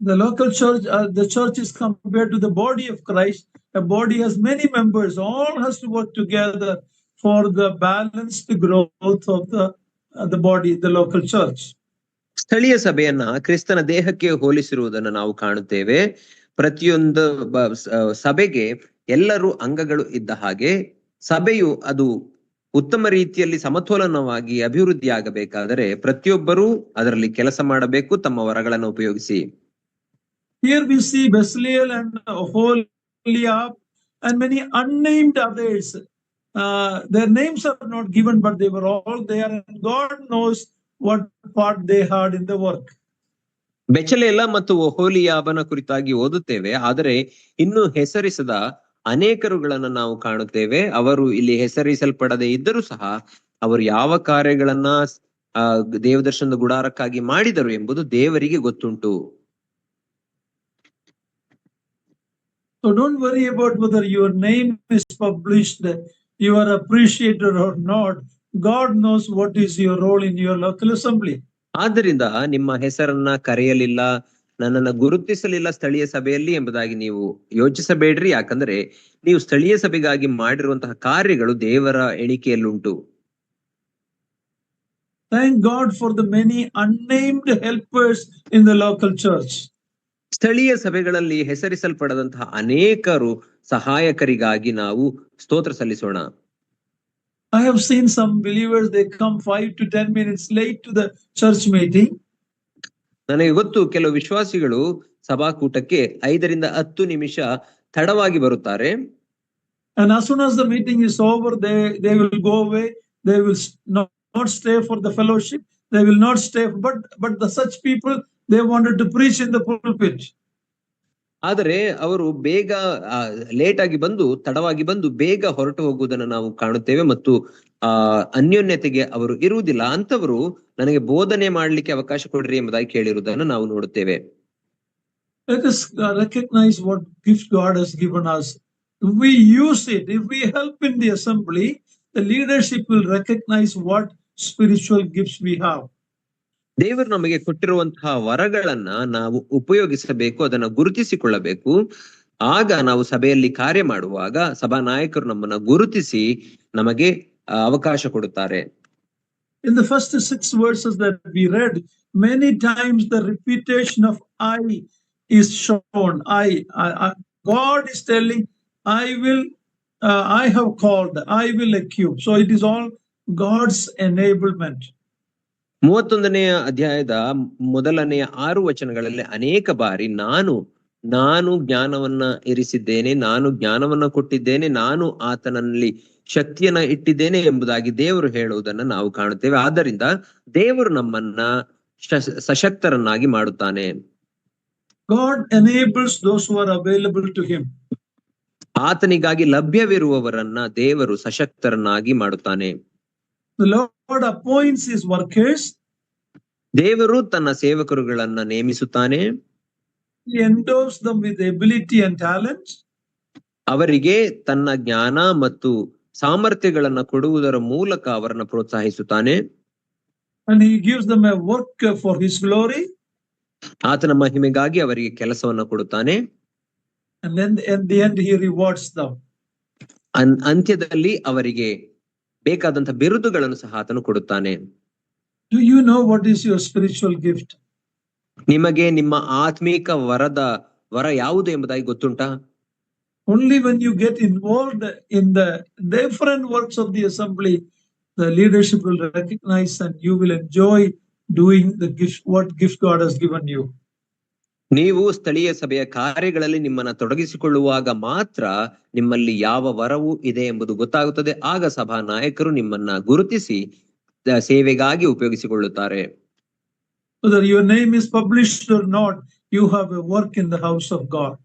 Speaker 1: The local church, the church is compared to the body of Christ. A body has many members. All has to work together for the balanced growth of the body, the local church.
Speaker 2: ಸ್ಥಳೀಯ ಸಭೆಯನ್ನ ಕ್ರಿಸ್ತನ ದೇಹಕ್ಕೆ ಹೋಲಿಸಿರುವುದನ್ನು ನಾವು ಕಾಣುತ್ತೇವೆ. ಪ್ರತಿಯೊಂದು ಸಭೆಗೆ ಎಲ್ಲರೂ ಅಂಗಗಳು ಇದ್ದ ಹಾಗೆ ಸಭೆಯು ಅದು ಉತ್ತಮ ರೀತಿಯಲ್ಲಿ ಸಮತೋಲನವಾಗಿ ಅಭಿವೃದ್ಧಿ ಆಗಬೇಕಾದರೆ ಪ್ರತಿಯೊಬ್ಬರೂ ಅದರಲ್ಲಿ ಕೆಲಸ ಮಾಡಬೇಕು ತಮ್ಮ ವರಗಳನ್ನು ಉಪಯೋಗಿಸಿ.
Speaker 1: Here we see Basiliel and Oholiab and many unnamed others. Their names are not given, but they were all there, and God knows what part they had in the work.
Speaker 2: ಬೆಚಲೇಲ ಮತ್ತು ಒಹೋಲಿಯಾಬನ ಕುರಿತಾಗಿ ಓದುತ್ತೇವೆ, ಆದರೆ ಇನ್ನು ಹೆಸರಿಸದ ಅನೇಕರುಗಳನ್ನು ನಾವು ಕಾಣುತ್ತೇವೆ. ಅವರು ಇಲ್ಲಿ ಹೆಸರಿಸಲ್ಪಡದೆ ಇದ್ದರೂ ಸಹ ಅವರು ಯಾವ ಕಾರ್ಯಗಳನ್ನ ದೇವದರ್ಶನದ ಗುಡಾರಕ್ಕಾಗಿ ಮಾಡಿದರು ಎಂಬುದು ದೇವರಿಗೆ ಗೊತ್ತುಂಟು.
Speaker 1: So don't worry about whether your name is published, you are appreciated or not. God knows what is your role in your local assembly.
Speaker 2: ಆದ್ದರಿಂದ ನಿಮ್ಮ ಹೆಸರನ್ನ ಕರೆಯಲಿಲ್ಲ, ನನ್ನನ್ನು ಗುರುತಿಸಲಿಲ್ಲ ಸ್ಥಳೀಯ ಸಭೆಯಲ್ಲಿ ಎಂಬುದಾಗಿ ನೀವು ಯೋಚಿಸಬೇಡ್ರಿ. ಯಾಕಂದ್ರೆ ನೀವು ಸ್ಥಳೀಯ ಸಭೆಗಾಗಿ ಮಾಡಿರುವಂತಹ ಕಾರ್ಯಗಳು ದೇವರ ಎಣಿಕೆಯಲ್ಲುಂಟು.
Speaker 1: Thank God for the many unnamed helpers in the local church.
Speaker 2: ಸ್ಥಳೀಯ ಸಭೆಗಳಲ್ಲಿ ಹೆಸರಿಸಲ್ಪಡದಂತಹ ಅನೇಕರು ಸಹಾಯಕರಿಗಾಗಿ ನಾವು ಸ್ತೋತ್ರ ಸಲ್ಲಿಸೋಣ.
Speaker 1: I have seen some believers, they come 5 to 10 minutes late to the church meeting.
Speaker 2: ನನಗೆ ಗೊತ್ತು, ಕೆಲವು ವಿಶ್ವಾಸಿಗಳು ಸಭಾಕೂಟಕ್ಕೆ 5 ರಿಂದ 10 ನಿಮಿಷ ತಡವಾಗಿ ಬರುತ್ತಾರೆ.
Speaker 1: And as soon as the meeting is over, they will go away. They will not stay for the fellowship. They will not stay. But such people, they wanted to preach in the pulpit.
Speaker 2: ಆದರೆ ಅವರು ಬೇಗ late ಆಗಿ ಬಂದು ತಡವಾಗಿ ಬಂದು ಬೇಗ ಹೊರಟು ಹೋಗುವುದನ್ನು ನಾವು ಕಾಣುತ್ತೇವೆ ಮತ್ತು ಅನ್ಯೋನ್ಯತೆಗೆ ಅವರು ಇರುವುದಿಲ್ಲ. ಅಂತವರು ನನಗೆ ಬೋಧನೆ ಮಾಡಲಿಕ್ಕೆ ಅವಕಾಶ ಕೊಡ್ರಿ ಎಂಬುದಾಗಿ ಕೇಳಿರುವುದನ್ನು ನಾವು ನೋಡುತ್ತೇವೆ.
Speaker 1: Let us recognize what gift God has given us. If we use it, if we help in the assembly, the leadership will recognize what spiritual gifts we have.
Speaker 2: ದೇವರು ನಮಗೆ ಕೊಟ್ಟಿರುವಂತಹ ವರಗಳನ್ನ ನಾವು ಉಪಯೋಗಿಸಬೇಕು, ಅದನ್ನ ಗುರುತಿಸಿಕೊಳ್ಳಬೇಕು. ಆಗ ನಾವು ಸಭೆಯಲ್ಲಿ ಕಾರ್ಯ ಮಾಡುವಾಗ ಸಭಾ ನಾಯಕರು ನಮ್ಮನ್ನ ಗುರುತಿಸಿ ನಮಗೆ ಅವಕಾಶ ಕೊಡುತ್ತಾರೆ.
Speaker 1: In the first 6 verses that we read, many times the repetition of I is shown. God is telling, I have called, I will equip. So it is all God's enablement.
Speaker 2: 31ನೆಯ ಅಧ್ಯಾಯದ ಮೊದಲನೆಯ 6 ವಚನಗಳಲ್ಲಿ ಅನೇಕ ಬಾರಿ ನಾನು ಜ್ಞಾನವನ್ನ ಇರಿಸಿದ್ದೇನೆ, ನಾನು ಜ್ಞಾನವನ್ನ ಕೊಟ್ಟಿದ್ದೇನೆ, ನಾನು ಆತನಲ್ಲಿ ಶಕ್ತಿಯನ್ನ ಇಟ್ಟಿದ್ದೇನೆ ಎಂಬುದಾಗಿ ದೇವರು ಹೇಳುವುದನ್ನು ನಾವು ಕಾಣುತ್ತೇವೆ. ಆದ್ದರಿಂದ ದೇವರು ನಮ್ಮನ್ನ ಸಶಕ್ತರನ್ನಾಗಿ ಮಾಡುತ್ತಾನೆ.
Speaker 1: God enables those who are available to him.
Speaker 2: ಆತನಿಗಾಗಿ ಲಭ್ಯವಿರುವವರನ್ನ ದೇವರು ಸಶಕ್ತರನ್ನಾಗಿ ಮಾಡುತ್ತಾನೆ.
Speaker 1: The Lord appoints his workers.
Speaker 2: ದೇವರು ತನ್ನ ಸೇವಕರುಗಳನ್ನ ನೇಮಿಸುತ್ತಾನೆ.
Speaker 1: He endows them with ability and talent.
Speaker 2: ಅವರಿಗೆ ತನ್ನ ಜ್ಞಾನ ಮತ್ತು ಸಾಮರ್ಥ್ಯಗಳನ್ನ ಕೊಡುವುದರ ಮೂಲಕ ಅವರನ್ನ ಪ್ರೋತ್ಸಾಹಿಸುತ್ತಾನೆ.
Speaker 1: And he gives them a work for his glory.
Speaker 2: ಆತನ ಮಹಿಮೆಗಾಗಿ ಅವರಿಗೆ ಕೆಲಸವನ್ನ ಕೊಡುತ್ತಾನೆ.
Speaker 1: And then at the end he rewards them.
Speaker 2: ಅಂತ್ಯದಲ್ಲಿ ಅವರಿಗೆ ಬೇಕಾದಂತ ಬಿರುದುಗಳನ್ನು ಸಹ ಆತನು ಕೊಡುತ್ತಾನೆ.
Speaker 1: Do you know what is your spiritual gift?
Speaker 2: ನಿಮಗೆ ನಿಮ್ಮ ಆತ್ಮೀಕ ವರ ಯಾವುದು ಎಂಬುದಾಗಿ ಗೊತ್ತುಂಟಾ?
Speaker 1: Only when you get involved in the different works of the assembly, the leadership will recognize and you will enjoy doing the gift, what gift God has given you.
Speaker 2: ನೀವು ಸ್ಥಳೀಯ ಸಭೆಯ ಕಾರ್ಯಗಳಲ್ಲಿ ನಿಮ್ಮನ್ನ ತೊಡಗಿಸಿಕೊಳ್ಳುವಾಗ ಮಾತ್ರ ನಿಮ್ಮಲ್ಲಿ ಯಾವ ವರವು ಇದೆ ಎಂಬುದು ಗೊತ್ತಾಗುತ್ತದೆ. ಆಗ ಸಭಾ ನಾಯಕರು ನಿಮ್ಮನ್ನ ಗುರುತಿಸಿ ಸೇವೆಗಾಗಿ ಉಪಯೋಗಿಸಿಕೊಳ್ಳುತ್ತಾರೆ.
Speaker 1: Whether your name is published or not, you have a work in the house of God.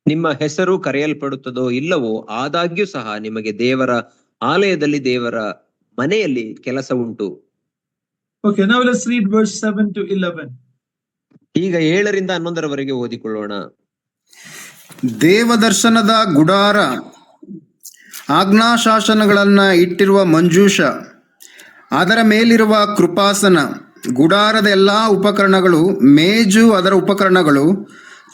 Speaker 2: ನಿಮ್ಮ ಹೆಸರು ಕರೆಯಲ್ಪಡುತ್ತದೋ ಇಲ್ಲವೋ ಆದಾಗ್ಯೂ ಸಹ ನಿಮಗೆ ದೇವರ ಆಲಯದಲ್ಲಿ ದೇವರ ಮನೆಯಲ್ಲಿ ಕೆಲಸ ಉಂಟು.
Speaker 1: Okay, now let's read verse 7 to 11.
Speaker 2: ಈಗ 7ರಿಂದ 11ರವರೆಗೆ ಓದಿಕೊಳ್ಳೋಣ.
Speaker 3: ದೇವದರ್ಶನದ ಗುಡಾರ, ಆಜ್ಞಾಶಾಸನಗಳನ್ನ ಇಟ್ಟಿರುವ ಮಂಜೂಷ, ಅದರ ಮೇಲಿರುವ ಕೃಪಾಸನ, ಗುಡಾರದ ಎಲ್ಲಾ ಉಪಕರಣಗಳು, ಮೇಜು ಅದರ ಉಪಕರಣಗಳು,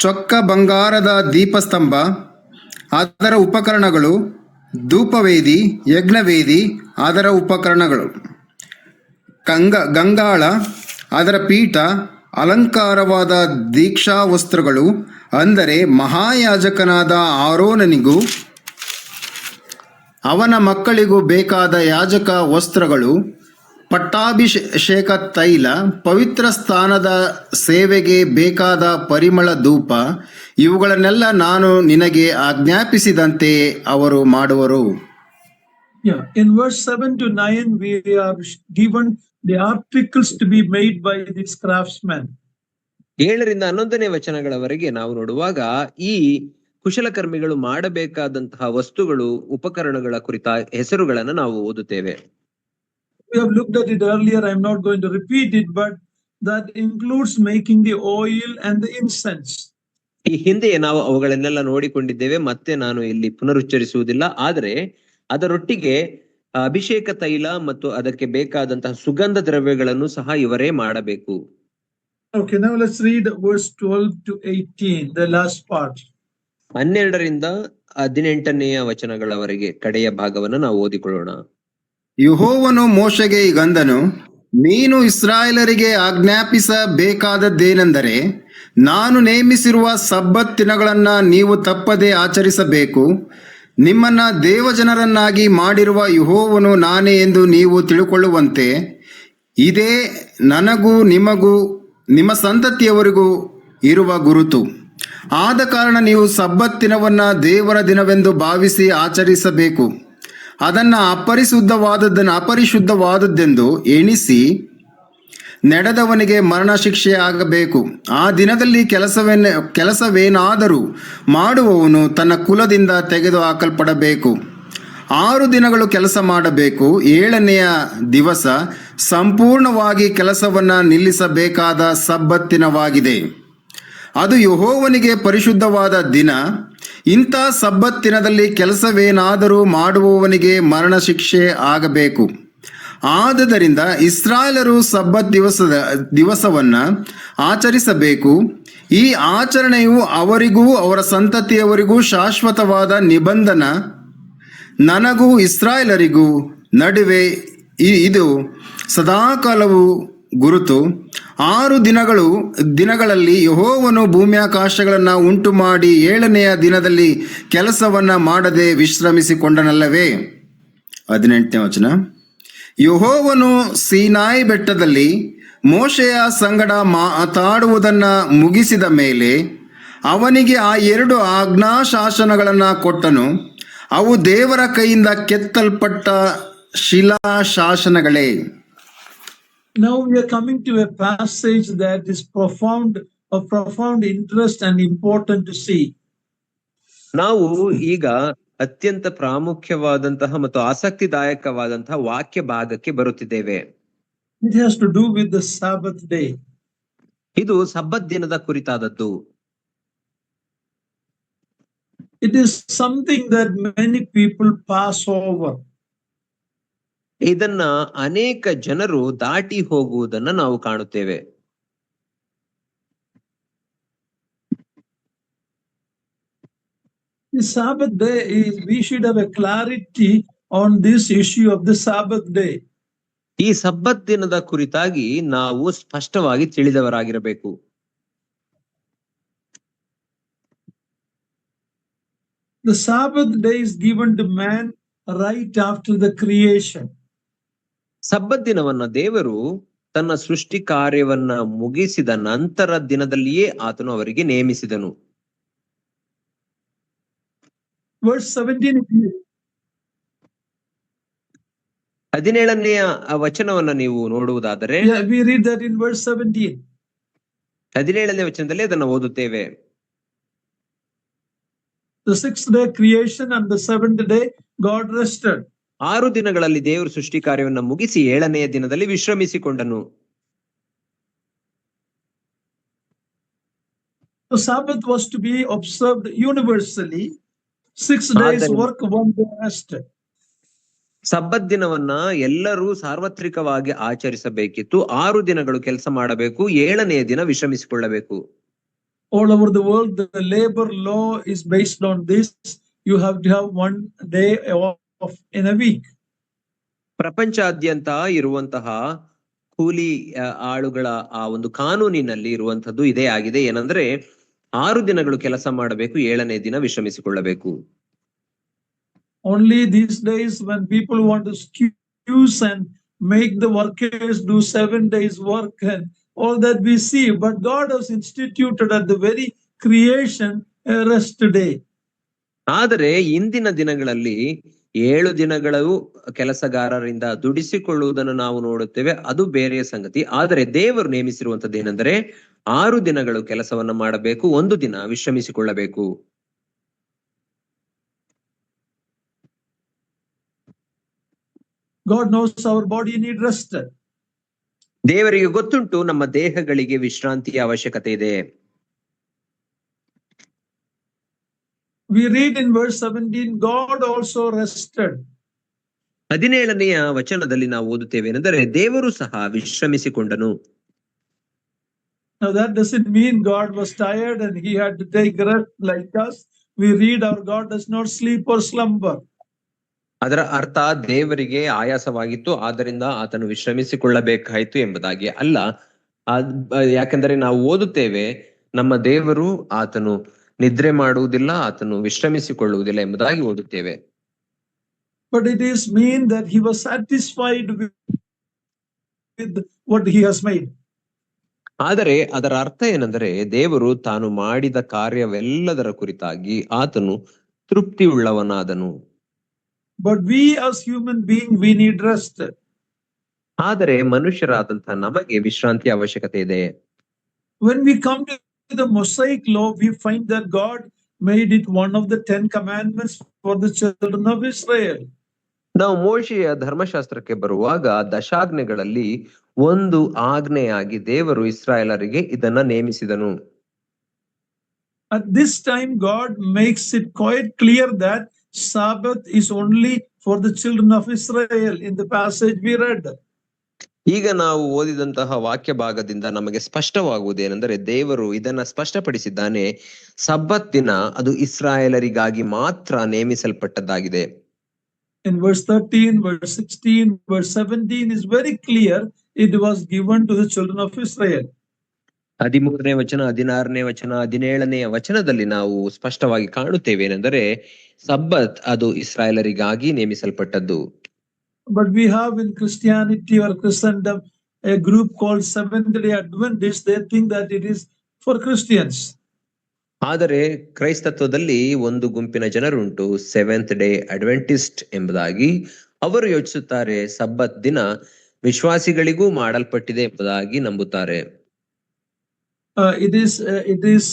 Speaker 3: ಚೊಕ್ಕ ಬಂಗಾರದ ದೀಪಸ್ತಂಭ ಅದರ ಉಪಕರಣಗಳು, ಧೂಪವೇದಿ, ಯಜ್ಞವೇದಿ ಅದರ ಉಪಕರಣಗಳು, ಗಂಗಾಳ ಅದರ ಪೀಠ, ಅಲಂಕಾರವಾದ ದೀಕ್ಷಾ ವಸ್ತ್ರಗಳು, ಅಂದರೆ ಮಹಾಯಾಜಕನಾದ ಆರೋನನಿಗೂ ಅವನ ಮಕ್ಕಳಿಗೂ ಬೇಕಾದ ಯಾಜಕ ವಸ್ತ್ರಗಳು, ಪಟ್ಟಾಭಿಷೇಕ ತೈಲ, ಪವಿತ್ರ ಸ್ಥಾನದ ಸೇವೆಗೆ ಬೇಕಾದ ಪರಿಮಳ ಧೂಪ, ಇವುಗಳನ್ನೆಲ್ಲ ನಾನು ನಿನಗೆ ಆಜ್ಞಾಪಿಸಿದಂತೆ ಅವರು ಮಾಡುವರು.
Speaker 1: Yeah, in verse 7 to 9 we are given the articles to be made by these craftsmen.
Speaker 2: 7ರಿಂದ 11ನೇ ವಚನಗಳವರೆಗೆ ನಾವು ನೋಡುವಾಗ ಈ ಕುಶಲಕರ್ಮಿಗಳು ಮಾಡಬೇಕಾದಂತಹ ವಸ್ತುಗಳು, ಉಪಕರಣಗಳ ಕುರಿತ ಹೆಸರುಗಳನ್ನು ನಾವು ಓದುತ್ತೇವೆ.
Speaker 1: We have looked at it earlier. I'm not going to repeat it, but that includes making the oil and the incense.
Speaker 2: ಈ ಹಿಂದೆ ನಾವು ಅವುಗಳನ್ನೆಲ್ಲ ನೋಡಿಕೊಂಡಿದ್ದೇವೆ, ಮತ್ತೆ ನಾನು ಇಲ್ಲಿ ಪುನರುಚ್ಚರಿಸುವುದಿಲ್ಲ. ಆದರೆ ಅದರೊಟ್ಟಿಗೆ ಅಭಿಷೇಕ ತೈಲ ಮತ್ತು ಅದಕ್ಕೆ ಬೇಕಾದಂತಹ ಸುಗಂಧ ದ್ರವ್ಯಗಳನ್ನು ಸಹ ಇವರೇ ಮಾಡಬೇಕು.
Speaker 1: Okay, now let's read verse 12 to 18, the last part.
Speaker 2: 12ರಿಂದ 18ನೇ ವಚನಗಳವರೆಗೆ ಕಡೆಯ ಭಾಗವನ್ನು ನಾವು ಓದಿಕೊಳ್ಳೋಣ.
Speaker 3: ಯೆಹೋವನು ಮೋಶೆಗೆ ಹೀಗಂದನು, ನೀನು ಇಸ್ರಾಯೇಲರಿಗೆ ಆಜ್ಞಾಪಿಸಬೇಕಾದದ್ದೇನೆಂದರೆ, ನಾನು ನೇಮಿಸಿರುವ ಸಬ್ಬತ್ ದಿನಗಳನ್ನ ನೀವು ತಪ್ಪದೆ ಆಚರಿಸಬೇಕು. ನಿಮ್ಮನ್ನ ದೇವಜನರನ್ನಾಗಿ ಮಾಡಿರುವ ಯೆಹೋವನು ನಾನೇ ಎಂದು ನೀವು ತಿಳುಕೊಳ್ಳುವಂತೆ ಇದೇ ನನಗೂ ನಿಮಗೂ ನಿಮ್ಮ ಸಂತತಿಯವರಿಗೂ ಇರುವ ಗುರುತು. ಆದ ಕಾರಣ ನೀವು ಸಬ್ಬತ್ ದಿನವನ್ನ ದೇವರ ದಿನವೆಂದು ಭಾವಿಸಿ ಆಚರಿಸಬೇಕು. ಅದನ್ನು ಅಪರಿಶುದ್ಧವಾದದ್ದೆಂದು ಎಣಿಸಿ ನಡೆದವನಿಗೆ ಮರಣ ಶಿಕ್ಷೆ ಆಗಬೇಕು. ಆ ದಿನದಲ್ಲಿ ಕೆಲಸವೇನಾದರೂ ಮಾಡುವವನು ತನ್ನ ಕುಲದಿಂದ ತೆಗೆದು ಹಾಕಲ್ಪಡಬೇಕು. 6 ದಿನಗಳು ಕೆಲಸ ಮಾಡಬೇಕು. 7ನೆಯ ದಿವಸ ಸಂಪೂರ್ಣವಾಗಿ ಕೆಲಸವನ್ನ ನಿಲ್ಲಿಸಬೇಕಾದ ಸಬ್ಬತ್ತಿನವಾಗಿದೆ. ಅದು ಯೆಹೋವನಿಗೆ ಪರಿಶುದ್ಧವಾದ ದಿನ. ಇಂಥ ಸಬ್ಬತ್ತಿನದಲ್ಲಿ ಕೆಲಸವೇನಾದರೂ ಮಾಡುವವನಿಗೆ ಮರಣ ಶಿಕ್ಷೆ ಆಗಬೇಕು. ಆದುದರಿಂದ ಇಸ್ರಾಯೇಲರು ಸಬ್ಬತ್ ದಿವಸವನ್ನ ಆಚರಿಸಬೇಕು. ಈ ಆಚರಣೆಯು ಅವರಿಗೂ ಅವರ ಸಂತತಿಯವರಿಗೂ ಶಾಶ್ವತವಾದ ನಿಬಂಧನ, ನನಗೂ ಇಸ್ರಾಯೇಲರಿಗೂ ನಡುವೆ ಇದು ಸದಾಕಾಲವು ಗುರುತು. 6 ದಿನಗಳಲ್ಲಿ ಯೆಹೋವನು ಭೂಮ್ಯಾಕಾಶಗಳನ್ನು ಉಂಟು ಮಾಡಿ 7ನೆಯ ದಿನದಲ್ಲಿ ಕೆಲಸವನ್ನ ಮಾಡದೆ ವಿಶ್ರಮಿಸಿಕೊಂಡನಲ್ಲವೇ. 18ನೇ ವಚನ. ಯೆಹೋವನು ಸೀನಾಯಿ ಬೆಟ್ಟದಲ್ಲಿ ಮೋಶೆಯ ಸಂಗಡ ಮಾತಾಡುವುದನ್ನ ಮುಗಿಸಿದ ಮೇಲೆ ಅವನಿಗೆ ಆ 2 ಆಜ್ಞಾಶಾಸನಗಳನ್ನು ಕೊಟ್ಟನು. ಅವು ದೇವರ ಕೈಯಿಂದ ಕೆತ್ತಲ್ಪಟ್ಟ ಶಿಲಾಶಾಸನಗಳೇ.
Speaker 1: Now we are coming to a passage that is of profound interest and important to see.
Speaker 2: ನಾವು ಈಗ ಅತ್ಯಂತ ಪ್ರಾಮುಖ್ಯವಾದಂತಹ ಮತ್ತು ಆಸಕ್ತಿದಾಯಕವಾದಂತಹ ವಾಕ್ಯ ಭಾಗಕ್ಕೆ ಬರುತ್ತಿದ್ದೇವೆ.
Speaker 1: It has to do with the Sabbath day.
Speaker 2: ಇದು ಸಬ್ಬತ್ ದಿನದ ಕುರಿತಾದದ್ದು.
Speaker 1: It is something that many people pass over.
Speaker 2: ಇದನ್ನ ಅನೇಕ ಜನರು ದಾಟಿ ಹೋಗುವುದನ್ನ ನಾವು ಕಾಣುತ್ತೇವೆ.
Speaker 1: The Sabbath day is, we should have a clarity on this issue of the Sabbath day.
Speaker 2: ಈ ಸಬ್ಬತ್ ದಿನದ ಕುರಿತಾಗಿ ನಾವು ಸ್ಪಷ್ಟವಾಗಿ ತಿಳಿದವರಾಗಿರಬೇಕು.
Speaker 1: The Sabbath day is given to man right after the creation.
Speaker 2: ಸಬ್ಬತ್ ದಿನವನ್ನ ದೇವರು ತನ್ನ ಸೃಷ್ಟಿ ಕಾರ್ಯವನ್ನ ಮುಗಿಸಿದ ನಂತರ ದಿನದಲ್ಲಿಯೇ ಆತನು ಅವರಿಗೆ ನೇಮಿಸಿದನು.
Speaker 1: Verse 17.
Speaker 2: 17ನೆಯ ವಚನವನ್ನ ನೀವು ನೋಡುವುದಾದರೆ,
Speaker 1: Yeah, we read that in verse 17.
Speaker 2: 17ನೇ ವಚನದಲ್ಲಿ ಅದನ್ನು ಓದುತ್ತೇವೆ.
Speaker 1: The sixth day creation and the seventh day God rested.
Speaker 2: 6 ದಿನಗಳಲ್ಲಿ ದೇವರು ಸೃಷ್ಟಿ ಕಾರ್ಯವನ್ನ ಮುಗಿಸಿ 7ನೆಯ ದಿನದಲ್ಲಿ ವಿಶ್ರಮಿಸಿಕೊಂಡನು.
Speaker 1: The Sabbath was to be observed universally. 6 days work, 1 day rest.
Speaker 2: ಸಬ್ಬತ್ ದಿನವನ್ನ ಎಲ್ಲರೂ ಸಾರ್ವತ್ರಿಕವಾಗಿ ಆಚರಿಸಬೇಕಿತ್ತು. 6 ದಿನಗಳು ಕೆಲಸ ಮಾಡಬೇಕು, 7ನೆಯ ದಿನ ವಿಶ್ರಮಿಸಿಕೊಳ್ಳಬೇಕು.
Speaker 1: All over the world, the labor law is based on this. You have to have 1 day off in a week.
Speaker 2: ಪ್ರಪಂಚಾದ್ಯಂತ ಇರುವಂತಹ ಕೂಲಿ ಆಳುಗಳ ಆ ಒಂದು ಕಾನೂನಿನಲ್ಲಿ ಇರುವಂತದ್ದು ಇದೇ ಆಗಿದೆ. ಏನಂದ್ರೆ 6 ದಿನಗಳು ಕೆಲಸ ಮಾಡಬೇಕು, 7ನೇ ದಿನ ವಿಶ್ರಮಿಸಿಕೊಳ್ಳಬೇಕು.
Speaker 1: Only these days when people want to excuse and make the workers do 7 days work and all that we see, but God has instituted at the very creation a rest day.
Speaker 2: ಆದರೆ ಇಂದಿನ ದಿನಗಳಲ್ಲಿ 7 ದಿನಗಳು ಕೆಲಸಗಾರರಿಂದ ದುಡಿಸಿಕೊಳ್ಳುವುದನ್ನು ನಾವು ನೋಡುತ್ತೇವೆ. ಅದು ಬೇರೆಯ ಸಂಗತಿ. ಆದರೆ ದೇವರು ನೇಮಿಸಿರುವಂತದ್ದು ಏನೆಂದರೆ 6 ದಿನಗಳು ಕೆಲಸವನ್ನ ಮಾಡಬೇಕು, 1 ದಿನ ವಿಶ್ರಮಿಸಿಕೊಳ್ಳಬೇಕು.
Speaker 1: God knows our body need rest.
Speaker 2: ದೇವರಿಗೆ ಗೊತ್ತುಂಟು ನಮ್ಮ ದೇಹಗಳಿಗೆ ವಿಶ್ರಾಂತಿಯ ಅವಶ್ಯಕತೆ ಇದೆ.
Speaker 1: We read in verse 17, God also rested.
Speaker 2: 17ನೆಯ ವಚನದಲ್ಲಿ ನಾವು ಓದುತ್ತೇವೆ ಏನೆಂದರೆ ದೇವರು ಸಹ ವಿಶ್ರಮಿಸಿಕೊಂಡನು.
Speaker 1: Now that doesn't mean God was tired and he had to take rest like us. We read our God does not sleep or slumber.
Speaker 2: ಅದರ ಅರ್ಥ ದೇವರಿಗೆ ಆಯಾಸವಾಗಿತ್ತು, ಆದ್ದರಿಂದ ಆತನು ವಿಶ್ರಮಿಸಿಕೊಳ್ಳಬೇಕಾಯಿತು ಎಂಬುದಾಗಿ ಅಲ್ಲ. ಯಾಕೆಂದರೆ ನಾವು ಓದುತ್ತೇವೆ ನಮ್ಮ ದೇವರು ಆತನು ನಿದ್ರೆ ಮಾಡುವುದಿಲ್ಲ, ಆತನು ವಿಶ್ರಮಿಸಿಕೊಳ್ಳುವುದಿಲ್ಲ ಎಂಬುದಾಗಿ ಓದುತ್ತೇವೆ.
Speaker 1: But it is mean that he was satisfied with what he has made.
Speaker 2: ಆದರೆ ಅದರ ಅರ್ಥ ಏನೆಂದರೆ ದೇವರು ತಾನು ಮಾಡಿದ ಕಾರ್ಯವೆಲ್ಲದರ ಕುರಿತಾಗಿ ಆತನು ತೃಪ್ತಿ ಉಳ್ಳವನಾದನು.
Speaker 1: But we as human being, we need rest.
Speaker 2: ಆದರೆ ಮನುಷ್ಯರಾದಂತಹ ನಮಗೆ ವಿಶ್ರಾಂತಿ ಅವಶ್ಯಕತೆ ಇದೆ.
Speaker 1: When we come to the Mosaic law, we find that God made it one of the 10 commandments for the children of Israel.
Speaker 2: ನಾವು ಮೋಶೆಯ ಧರ್ಮಶಾಸ್ತ್ರಕ್ಕೆ ಬರುವಾಗ ದಶಾಜ್ಞೆಗಳಲ್ಲಿ ಒಂದು ಆಜ್ಞೆಯಾಗಿ ದೇವರು ಇಸ್ರಾಯೇಲರಿಗೆ ಇದನ್ನ ನೇಮಿಸಿದನು.
Speaker 1: At this time, God makes it quite clear that Sabbath is only for the children of Israel in the passage we read.
Speaker 2: ಈಗ ನಾವು ಓದಿದಂತಹ ವಾಕ್ಯ ಭಾಗದಿಂದ ನಮಗೆ ಸ್ಪಷ್ಟವಾಗುವುದೇನೆಂದರೆ ದೇವರು ಇದನ್ನ ಸ್ಪಷ್ಟಪಡಿಸಿದ್ದಾನೆ. ಸಬ್ಬತ್ ದಿನ ಅದು ಇಸ್ರಾಯೇಲರಿಗಾಗಿ ಮಾತ್ರ ನೇಮಿಸಲ್ಪಟ್ಟದ್ದಾಗಿದೆ.
Speaker 1: In verse 13, verse 16, verse 17 is very clear. It was given to the children of Israel.
Speaker 2: 13ನೇ ವಚನ, 16ನೇ ವಚನ, 17ನೇ ವಚನದಲ್ಲಿ ನಾವು ಸ್ಪಷ್ಟವಾಗಿ ಕಾಣುತ್ತೇವೆ ಏನೆಂದರೆ ಸಬ್ಬತ್ ಅದು ಇಸ್ರಾಯೇಲರಿಗಾಗಿ ನೇಮಿಸಲ್ಪಟ್ಟದ್ದು.
Speaker 1: But we have in Christianity or Christendom a group called Seventh-day Adventists. They think that it is for Christians.
Speaker 2: ಆದರೆ ಕ್ರೈಸ್ತತ್ವದಲ್ಲಿ ಒಂದು ಗುಂಪಿನ ಜನರುಂಟು, ಸೆವೆಂತ್ ಡೇ ಅಡ್ವೆಂಟಿಸ್ಟ್ ಎಂಬುದಾಗಿ. ಅವರು ಯೋಚಿಸುತ್ತಾರೆ ಸಬ್ಬತ್ ದಿನ ವಿಶ್ವಾಸಿಗಳಿಗೂ ಮಾಡಲ್ಪಟ್ಟಿದೆ ಎಂಬುದಾಗಿ ನಂಬುತ್ತಾರೆ.
Speaker 1: It is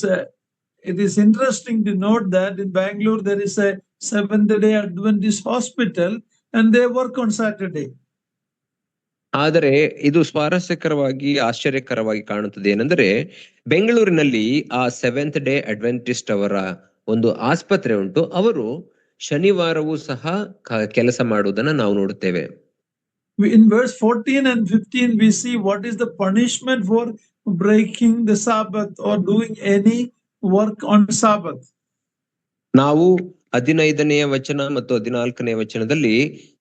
Speaker 1: it is interesting to note that in Bangalore there is a Seventh-day Adventist hospital and they work on Saturday.
Speaker 2: ಆದರೆ ಇದು ಸ್ವಾರಸ್ಯಕರವಾಗಿ ಆಶ್ಚರ್ಯಕರವಾಗಿ ಕಾಣುತ್ತದೆ ಏನೆಂದರೆ ಬೆಂಗಳೂರಿನಲ್ಲಿ ಆ ಸೆವೆಂತ್ ಡೇ ಅಡ್ವೆಂಟಿಸ್ಟ್ ಅವರ ಒಂದು ಆಸ್ಪತ್ರೆ ಉಂಟು. ಅವರು ಶನಿವಾರವೂ ಸಹ ಕೆಲಸ ಮಾಡುವುದನ್ನು ನಾವು ನೋಡುತ್ತೇವೆ.
Speaker 1: In verse 14 and 15 we see what is the punishment for breaking the Sabbath or doing any work on Sabbath.
Speaker 2: ನಾವು 15ನೇ ವಚನ ಮತ್ತು 14ನೇ ವಚನದಲ್ಲಿ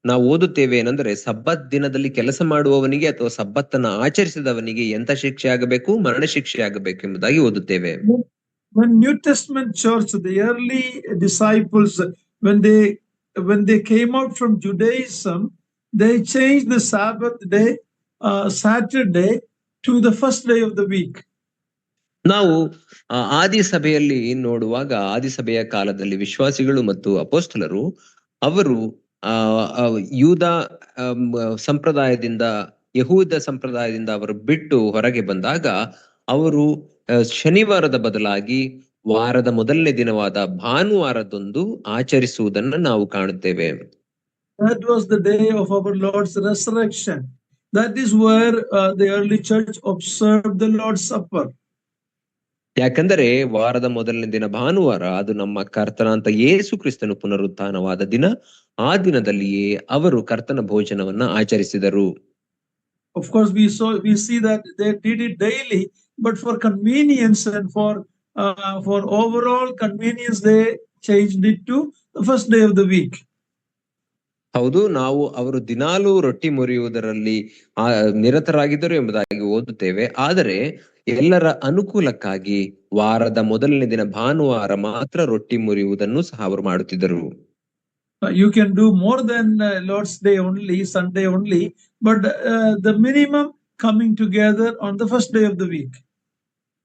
Speaker 2: ನಾವು ಓದುತ್ತೇವೆ ಏನಂದ್ರೆ ಸಬ್ಬತ್ ದಿನದಲ್ಲಿ ಕೆಲಸ ಮಾಡುವವನಿಗೆ ಅಥವಾ ಸಬ್ಬತ್ತನ್ನು ಆಚರಿಸಿದವನಿಗೆ ಎಂತ ಶಿಕ್ಷೆ ಆಗಬೇಕು? ಮರಣ ಶಿಕ್ಷೆ ಆಗಬೇಕು ಎಂಬುದಾಗಿ ಓದುತ್ತೇವೆ.
Speaker 1: When New Testament church, the early disciples, when they came out from Judaism, they changed the Sabbath day, Saturday, to the first day of the week.
Speaker 2: ನಾವು ಆದಿ ಸಭೆಯಲ್ಲಿ ನೋಡುವಾಗ ಆದಿ ಸಭೆಯ ಕಾಲದಲ್ಲಿ ವಿಶ್ವಾಸಿಗಳು ಮತ್ತು ಅಪೋಸ್ತಲರು ಅವರು ಯೂದ ಸಂಪ್ರದಾಯದಿಂದ ಯಹೂದ ಸಂಪ್ರದಾಯದಿಂದ ಅವರು ಬಿಟ್ಟು ಹೊರಗೆ ಬಂದಾಗ ಅವರು ಶನಿವಾರದ ಬದಲಾಗಿ ವಾರದ ಮೊದಲನೇ ದಿನವಾದ ಭಾನುವಾರದಂದು ಆಚರಿಸುವುದನ್ನು ನಾವು ಕಾಣುತ್ತೇವೆ.
Speaker 1: That was the day of our Lord's resurrection. That is where the early church observed the Lord's Supper.
Speaker 2: ಯಾಕಂದರೆ ವಾರದ ಮೊದಲನೇ ದಿನ ಭಾನುವಾರ ಅದು ನಮ್ಮ ಕರ್ತನಾಂತ ಯೇಸು ಕ್ರಿಸ್ತನು ಪುನರುತ್ಥಾನವಾದ ದಿನ. ಆ ದಿನದಲ್ಲಿಯೇ ಅವರು ಕರ್ತನ ಭೋಜನವನ್ನ ಆಚರಿಸಿದರು.
Speaker 1: Of course, we see that they did it daily, but for convenience and for overall convenience, they changed it to the first day of the week.
Speaker 2: ಹೌದು, ನಾವು ಅವರು ದಿನಾಲೂ ರೊಟ್ಟಿ ಮುರಿಯುವುದರಲ್ಲಿ ನಿರತರಾಗಿದ್ದರು ಎಂಬುದಾಗಿ ಓದುತ್ತೇವೆ. ಆದರೆ ಎಲ್ಲರ ಅನುಕೂಲಕ್ಕಾಗಿ ವಾರದ ಮೊದಲನೇ ದಿನ ಭಾನುವಾರ ಮಾತ್ರ ರೊಟ್ಟಿ ಮುರಿಯುವುದನ್ನು ಸಹ ಅವರು ಮಾಡುತ್ತಿದ್ದರು.
Speaker 1: You can do more than Lord's Day only, Sunday only, but the minimum coming together on the first day of the week.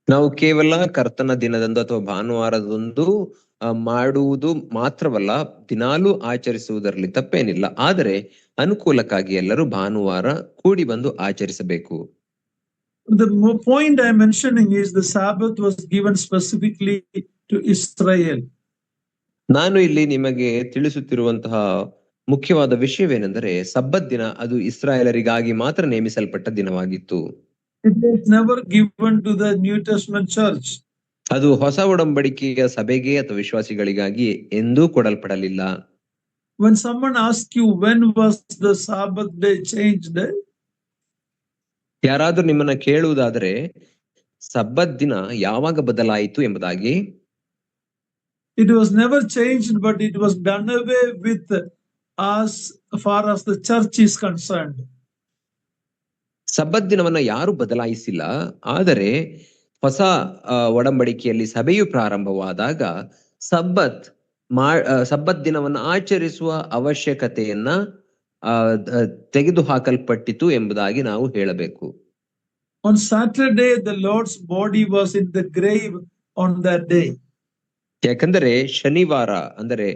Speaker 2: ನಾವು ಕೇವಲ ಕರ್ತನ ದಿನದಂದು ಅಥವಾ ಭಾನುವಾರದಂದು ಮಾಡುವುದು ಮಾತ್ರವಲ್ಲ, ದಿನಾಲೂ ಆಚರಿಸುವುದರಲ್ಲಿ ತಪ್ಪೇನಿಲ್ಲ. ಆದರೆ ಅನುಕೂಲಕ್ಕಾಗಿ ಎಲ್ಲರೂ ಭಾನುವಾರ ಕೂಡಿ ಬಂದು ಆಚರಿಸಬೇಕು.
Speaker 1: The point I am mentioning is the Sabbath was given specifically to Israel.
Speaker 2: ನಾನು ಇಲ್ಲಿ ನಿಮಗೆ ತಿಳಿಸುತ್ತಿರುವಂತಹ ಮುಖ್ಯವಾದ ವಿಷಯವೇನೆಂದರೆ ಸಬ್ಬತ್ ದಿನ ಅದು ಇಸ್ರಾಯೇಲರಿಗಾಗಿ ಮಾತ್ರ ನೇಮಿಸಲ್ಪಟ್ಟ ದಿನವಾಗಿತ್ತು.
Speaker 1: It was never given to the New Testament church.
Speaker 2: ಅದು ಹೊಸ ಒಡಂಬಡಿಕೆಯ ಸಭೆಗೆ ಅಥವಾ ವಿಶ್ವಾಸಿಗಳಿಗಾಗಿ ಎಂದೂ ಕೊಡಲ್ಪಡಲಿಲ್ಲ.
Speaker 1: When someone asks you when was the Sabbath day changed,
Speaker 2: ಯಾರಾದ್ರೂ ನಿಮ್ಮನ್ನ ಕೇಳುವುದಾದರೆ ಸಬ್ಬತ್ ದಿನ ಯಾವಾಗ ಬದಲಾಯಿತು ಎಂಬುದಾಗಿ,
Speaker 1: it was never changed, but it was done away with as far as the church is concerned.
Speaker 2: ಸಬ್ಬತ್ ದಿನವನ್ನ ಯಾರು ಬದಲಾಯಿಸಿಲ್ಲ. ಆದರೆ ಹೊಸ ಒಡಂಬಡಿಕೆಯಲ್ಲಿ ಸಭೆಯು ಪ್ರಾರಂಭವಾದಾಗ ಸಬ್ಬತ್ ದಿನವನ್ನು ಆಚರಿಸುವ ಅವಶ್ಯಕತೆಯನ್ನ ತೆಗೆದು ಹಾಕಲ್ಪಟ್ಟಿತು ಎಂಬುದಾಗಿ ನಾವು ಹೇಳಬೇಕು.
Speaker 1: On Saturday, the Lord's body was in the grave on that day.
Speaker 2: ಯಾಕಂದರೆ ಶನಿವಾರ ಅಂದರೆ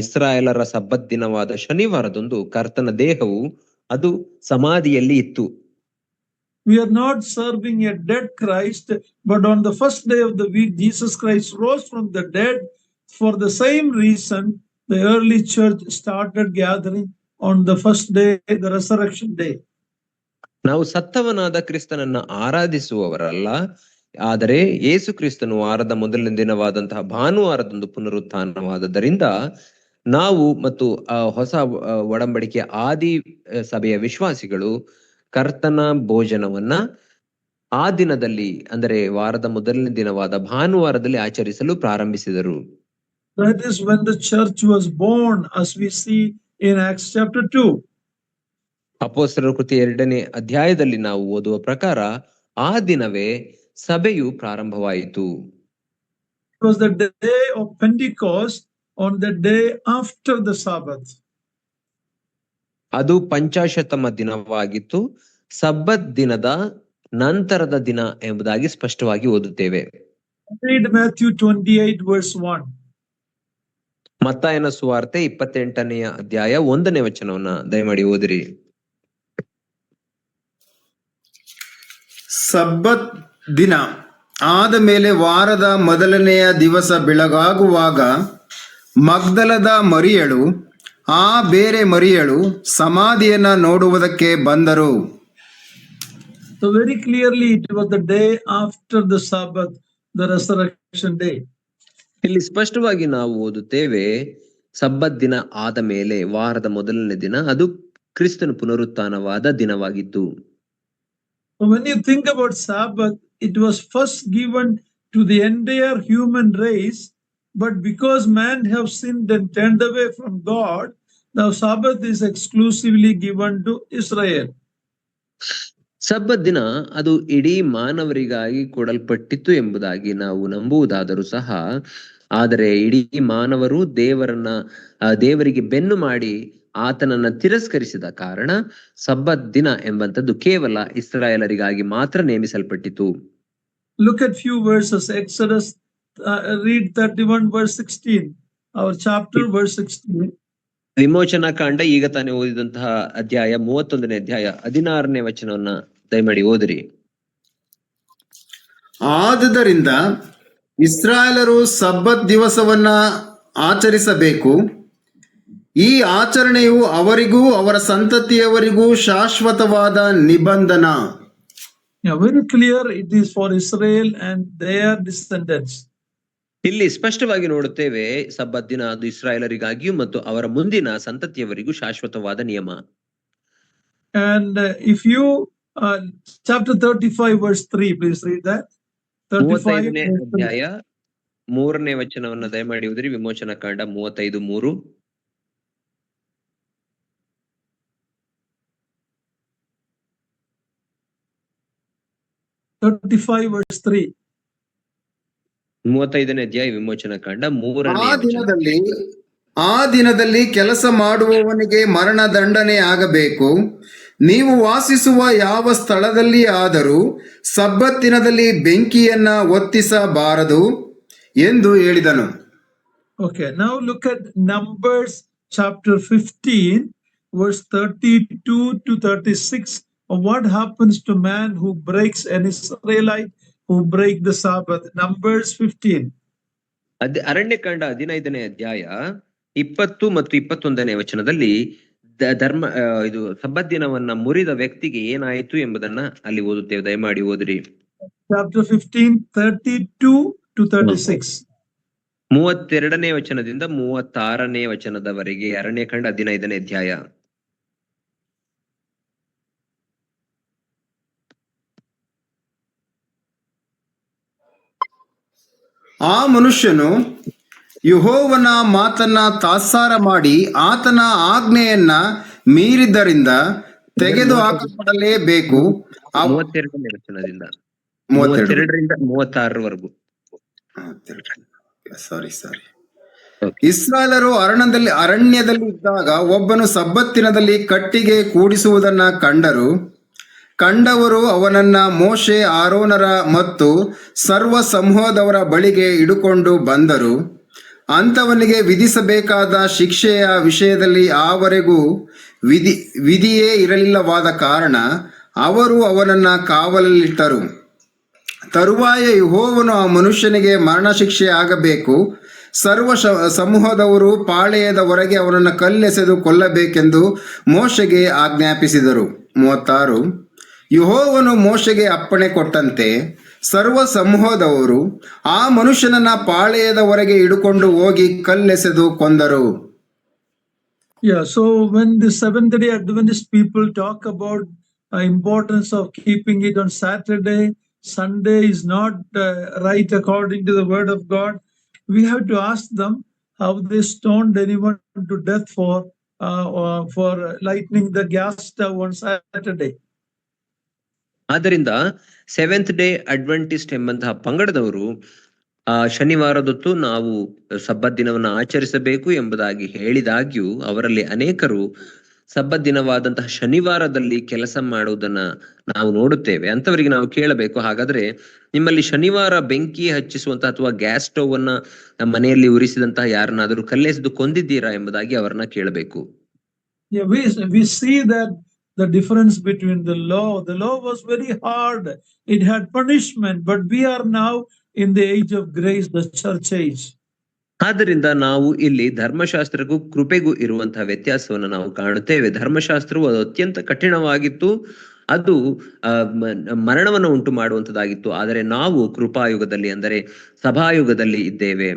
Speaker 2: ಇಸ್ರಾಯೇಲರ ಸಬ್ಬತ್ ದಿನವಾದ ಶನಿವಾರದಂದು ಕರ್ತನ ದೇಹವು ಅದು ಸಮಾಧಿಯಲ್ಲಿ ಇತ್ತು.
Speaker 1: We are not serving a dead Christ, but on the first day of the week, Jesus Christ rose from the dead. For the same reason, the early church started gathering on the first day, the resurrection day.
Speaker 2: ನಾವು ಸತ್ತವನಾದ ಕ್ರಿಸ್ತನನ್ನ ಆರಾಧಿಸುವವರಲ್ಲ, ಆದರೆ ಯೇಸು ಕ್ರಿಸ್ತನು ವಾರದ ಮೊದಲನೇ ದಿನವಾದಂತಹ ಭಾನುವಾರದಂದು ಪುನರುತ್ಥಾನವಾದದ್ದರಿಂದ ನಾವು ಮತ್ತು ಹೊಸ ಒಡಂಬಡಿಕೆಯ ಆದಿ ಸಭೆಯ ವಿಶ್ವಾಸಿಗಳು ಕರ್ತನ ಭೋಜನವನ್ನ ಆ ದಿನದಲ್ಲಿ ಅಂದರೆ ವಾರದ ಮೊದಲನೇ ದಿನವಾದ ಭಾನುವಾರದಲ್ಲಿ ಆಚರಿಸಲು ಪ್ರಾರಂಭಿಸಿದರು.
Speaker 1: That is when the church was born, as we see in Acts chapter 2.
Speaker 2: ಅಪೊಸ್ತಲರ ಕೃತಿ 2ನೇ ಅಧ್ಯಾಯದಲ್ಲಿ ನಾವು ಓದುವ ಪ್ರಕಾರ ಆ ದಿನವೇ ಸಭೆಯು ಪ್ರಾರಂಭವಾಯಿತು.
Speaker 1: It was the day of Pentecost, on the day after the Sabbath.
Speaker 2: ಅದು ಪಂಚಾಶತ್ತಮ ದಿನವಾಗಿತ್ತು, ಸಬ್ಬತ್ ದಿನದ ನಂತರದ ದಿನ ಎಂಬುದಾಗಿ ಸ್ಪಷ್ಟವಾಗಿ ಓದುತ್ತೇವೆ.
Speaker 1: Read Matthew 28 verse 1.
Speaker 2: ಮತ್ತಾಯನ ಸುವಾರ್ತೆ 28ನೇ ಅಧ್ಯಾಯ 1ನೇ ವಚನವನ್ನ ದಯಮಾಡಿ ಓದಿರಿ.
Speaker 3: ಸಬ್ಬತ್ ದಿನ ಆದ ಮೇಲೆ ವಾರದ ಮೊದಲನೆಯ ದಿವಸ ಬೆಳಗಾಗುವಾಗ ಮಗ್ದಲದ ಮರಿಯಳು ಆ ಬೇರೆ ಮರಿಯಳು ಸಮಾಧಿಯನ್ನ ನೋಡುವುದಕ್ಕೆ ಬಂದರು.
Speaker 1: So very clearly it was the day after the Sabbath, the resurrection day.
Speaker 2: ಇಲ್ಲಿ ಸ್ಪಷ್ಟವಾಗಿ ನಾವು ಓದುತ್ತೇವೆ, ಸಬ್ಬತ್ ದಿನ ಆದ ಮೇಲೆ ವಾರದ ಮೊದಲನೇ ದಿನ, ಅದು ಕ್ರಿಸ್ತನ ಪುನರುತ್ಥಾನವಾದ ದಿನವಾಗಿತ್ತು.
Speaker 1: So when you think about Sabbath, it was first given to the entire human race, but because man have sinned and turned away from God, now Sabbath is exclusively given to Israel.
Speaker 2: ಸಬ್ಬತ್ ದಿನ ಅದು ಇಡೀ ಮಾನವರಿಗಾಗಿ ಕೊಡಲ್ಪಟ್ಟಿತ್ತು ಎಂಬುದಾಗಿ ನಾವು ನಂಬುವುದಾದರೂ ಸಹ, ಆದರೆ ಇಡೀ ಮಾನವರು ದೇವರಿಗೆ ಬೆನ್ನು ಮಾಡಿ ಆತನನ್ನ ತಿರಸ್ಕರಿಸಿದ ಕಾರಣ ಸಬ್ಬತ್ ದಿನ ಎಂಬಂತದ್ದು ಕೇವಲ ಇಸ್ರಾಯೇಲರಿಗಾಗಿ ಮಾತ್ರ ನೇಮಿಸಲ್ಪಟ್ಟಿತು.
Speaker 1: Look at few verses. Exodus, read 31 verse 16, our chapter verse 16.
Speaker 2: ವಿಮೋಚನಾ ಕಾಂಡ ಈಗ ತಾನೇ ಓದಿದಂತಹ ಅಧ್ಯಾಯ 31ನೇ ಅಧ್ಯಾಯ 16ನೇ ವಚನವನ್ನ ದಯಮಾಡಿ ಓದಿರಿ.
Speaker 3: ಆದುದರಿಂದ ಇಸ್ರಾಯೇಲರು ಸಬ್ಬತ್ ದಿವಸವನ್ನ ಆಚರಿಸಬೇಕು. ಈ ಆಚರಣೆಯು ಅವರಿಗೂ ಅವರ ಸಂತತಿಯವರಿಗೂ ಶಾಶ್ವತವಾದ ನಿಬಂಧನ.
Speaker 1: Yeah, very clear it is for Israel and their descendants.
Speaker 2: ಇಲ್ಲಿ ಸ್ಪಷ್ಟವಾಗಿ ನೋಡುತ್ತೇವೆ, ಸಬ್ಬತ್ ದಿನ ಅದು ಇಸ್ರಾಯೇಲರಿಗಾಗಿಯೂ ಮತ್ತು ಅವರ ಮುಂದಿನ ಸಂತತಿಯವರಿಗೂ ಶಾಶ್ವತವಾದ ನಿಯಮ.
Speaker 1: And if you chapter 35 verse 3, please read that.
Speaker 2: 35ನೇ ಅಧ್ಯಾಯ 3ನೇ ವಚನವನ್ನ ದಯಮಾಡಿ ಓದಿರಿ. ವಿಮೋಚನಾ ಕಾಂಡ 35:3.
Speaker 1: verse 3.
Speaker 2: 35ನೇ ಅಧ್ಯಾಯ ವಿಮೋಚನಾ ಕಾಂಡ 3ನೇ ವಚನ.
Speaker 3: ಆ ದಿನದಲ್ಲಿ ಕೆಲಸ ಮಾಡುವವನಿಗೆ ಮರಣ ದಂಡನೆ ಆಗಬೇಕು. ನೀವು ವಾಸಿಸುವ ಯಾವ ಸ್ಥಳದಲ್ಲಿ ಆದರೂ ಸಬ್ಬತ್ತಿನದಲ್ಲಿ ಬೆಂಕಿಯನ್ನ ಒತ್ತಿಸಬಾರದು ಎಂದು ಹೇಳಿದನು.
Speaker 1: Okay, now look at Numbers chapter 15 verse 32 to 36. What happens to man who breaks an Israelite who break the Sabbath? Numbers 15.
Speaker 2: Aranya Kanda 15ನೇ ಅಧ್ಯಾಯ 20 ಮತ್ತು 21ನೇ ವಚನದಲ್ಲಿ ಇದು ಸಬ್ಬತ್ ದಿನವನ್ನ ಮುರಿದ ವ್ಯಕ್ತಿಗೆ ಏನಾಯಿತು ಎಂಬುದನ್ನ ಅಲ್ಲಿ ಓದುತ್ತೇವೆ. ದಯಮಾಡಿ ಓದಿರಿ.
Speaker 1: Chapter 15 32 to 36.
Speaker 2: 32ನೇ ವಚನದಿಂದ 36ನೇ ವಚನದವರೆಗೆ ಅರಣ್ಯಕಾಂಡ 15ನೇ ಅಧ್ಯಾಯ.
Speaker 3: ಆ ಮನುಷ್ಯನು ಯೆಹೋವನ ಮಾತನ್ನ ತಾತ್ಸಾರ ಮಾಡಿ ಆತನ ಆಜ್ಞೆಯನ್ನ ಮೀರಿದ್ದರಿಂದ ತೆಗೆದು ಹಾಕಲ್ಪಡಲೇಬೇಕು.
Speaker 2: 32ನೇ ವಚನದಿಂದ 32ರಿಂದ 36ರವರೆಗೂ.
Speaker 3: ಸಾರಿ. ಇಸ್ರಾಯೇಲರು ಅರಣ್ಯದಲ್ಲಿ ಇದ್ದಾಗ ಒಬ್ಬನು ಸಬ್ಬತ್ತಿನದಲ್ಲಿ ಕಟ್ಟಿಗೆ ಕೂಡಿಸುವುದನ್ನ ಕಂಡವರು ಅವನನ್ನ ಮೋಶೆ, ಆರೋನರ ಮತ್ತು ಸರ್ವ ಸಮೂಹದವರ ಬಳಿಗೆ ಹಿಡುಕೊಂಡು ಬಂದರು. ಅಂಥವನಿಗೆ ವಿಧಿಸಬೇಕಾದ ಶಿಕ್ಷೆಯ ವಿಷಯದಲ್ಲಿ ಆವರೆಗೂ ವಿಧಿಯೇ ಇರಲಿಲ್ಲವಾದ ಕಾರಣ ಅವರು ಅವನನ್ನ ಕಾವಲಲ್ಲಿಟ್ಟರು. ತರುವಾಯ ಯೆಹೋವನು ಆ ಮನುಷ್ಯನಿಗೆ ಮರಣ ಶಿಕ್ಷೆ ಆಗಬೇಕು. ಸರ್ವ ಸಮೂಹದವರು ಪಾಳೆಯದ ಹೊರಗೆ ಅವನನ್ನು ಕಲ್ಲೆಸೆದು ಕೊಲ್ಲಬೇಕೆಂದು ಮೋಶೆಗೆ ಆಜ್ಞಾಪಿಸಿದರು. 36. ಯೆಹೋವನು ಮೋಶೆಗೆ ಅಪ್ಪಣೆ ಕೊಟ್ಟಂತೆ ಸರ್ವ ಸಮೂಹದವರು ಆ ಮನುಷ್ಯನನ್ನ ಪಾಳೆಯದ ಹೊರಗೆ ಹಿಡುಕೊಂಡು ಹೋಗಿ ಕಲ್ಲೆಸೆದು ಕೊಂದರು.
Speaker 1: Yeah, so when the Seventh-day Adventist people talk about importance of keeping it on Saturday, Sunday is not right according to the word of God, we have to ask them how they stoned anyone to death for lighting the gas stove on Saturday.
Speaker 2: ಆದ್ದರಿಂದ seventh Day Adventist ಎಂಬಂತಹ ಪಂಗಡದವರು ಶನಿವಾರದೊತ್ತು ನಾವು ಸಬ್ಬತ್ ದಿನವನ್ನು ಆಚರಿಸಬೇಕು ಎಂಬುದಾಗಿ ಹೇಳಿದಾಗ್ಯೂ ಅವರಲ್ಲಿ ಅನೇಕರು ಸಬ್ಬತ್ ದಿನವಾದಂತಹ ಶನಿವಾರದಲ್ಲಿ ಕೆಲಸ ಮಾಡುವುದನ್ನ ನಾವು ನೋಡುತ್ತೇವೆ. ಅಂತವರಿಗೆ ನಾವು ಕೇಳಬೇಕು, ಹಾಗಾದ್ರೆ ನಿಮ್ಮಲ್ಲಿ ಶನಿವಾರ ಬೆಂಕಿ ಹಚ್ಚಿಸುವಂತಹ ಅಥವಾ ಗ್ಯಾಸ್ ಸ್ಟವ್ ಅನ್ನ ಮನೆಯಲ್ಲಿ ಉರಿಸಿದಂತಹ ಯಾರನ್ನಾದರೂ ಕಲ್ಲೆಸೆದು ಕೊಂದಿದ್ದೀರಾ ಎಂಬುದಾಗಿ ಅವರನ್ನ ಕೇಳಬೇಕು.
Speaker 1: Yeah, we see that the difference between the law. The law was very hard. It had punishment, but we are now in the age of grace, the church age.
Speaker 2: ಆದ್ದರಿಂದ ನಾವು ಇಲ್ಲಿ ಧರ್ಮಶಾಸ್ತ್ರಕ್ಕೂ ಕೃಪೆಗೂ ಇರುವಂತಹ ವ್ಯತ್ಯಾಸವನ್ನು ನಾವು ಕಾಣುತ್ತೇವೆ. ಧರ್ಮಶಾಸ್ತ್ರವು ಅದು ಅತ್ಯಂತ ಕಠಿಣವಾಗಿತ್ತು, ಅದು ಮರಣವನ್ನು ಉಂಟು ಮಾಡುವಂತದ್ದಾಗಿತ್ತು. ಆದರೆ ನಾವು ಕೃಪಾಯುಗದಲ್ಲಿ, ಅಂದರೆ ಸಭಾಯುಗದಲ್ಲಿ ಇದ್ದೇವೆ.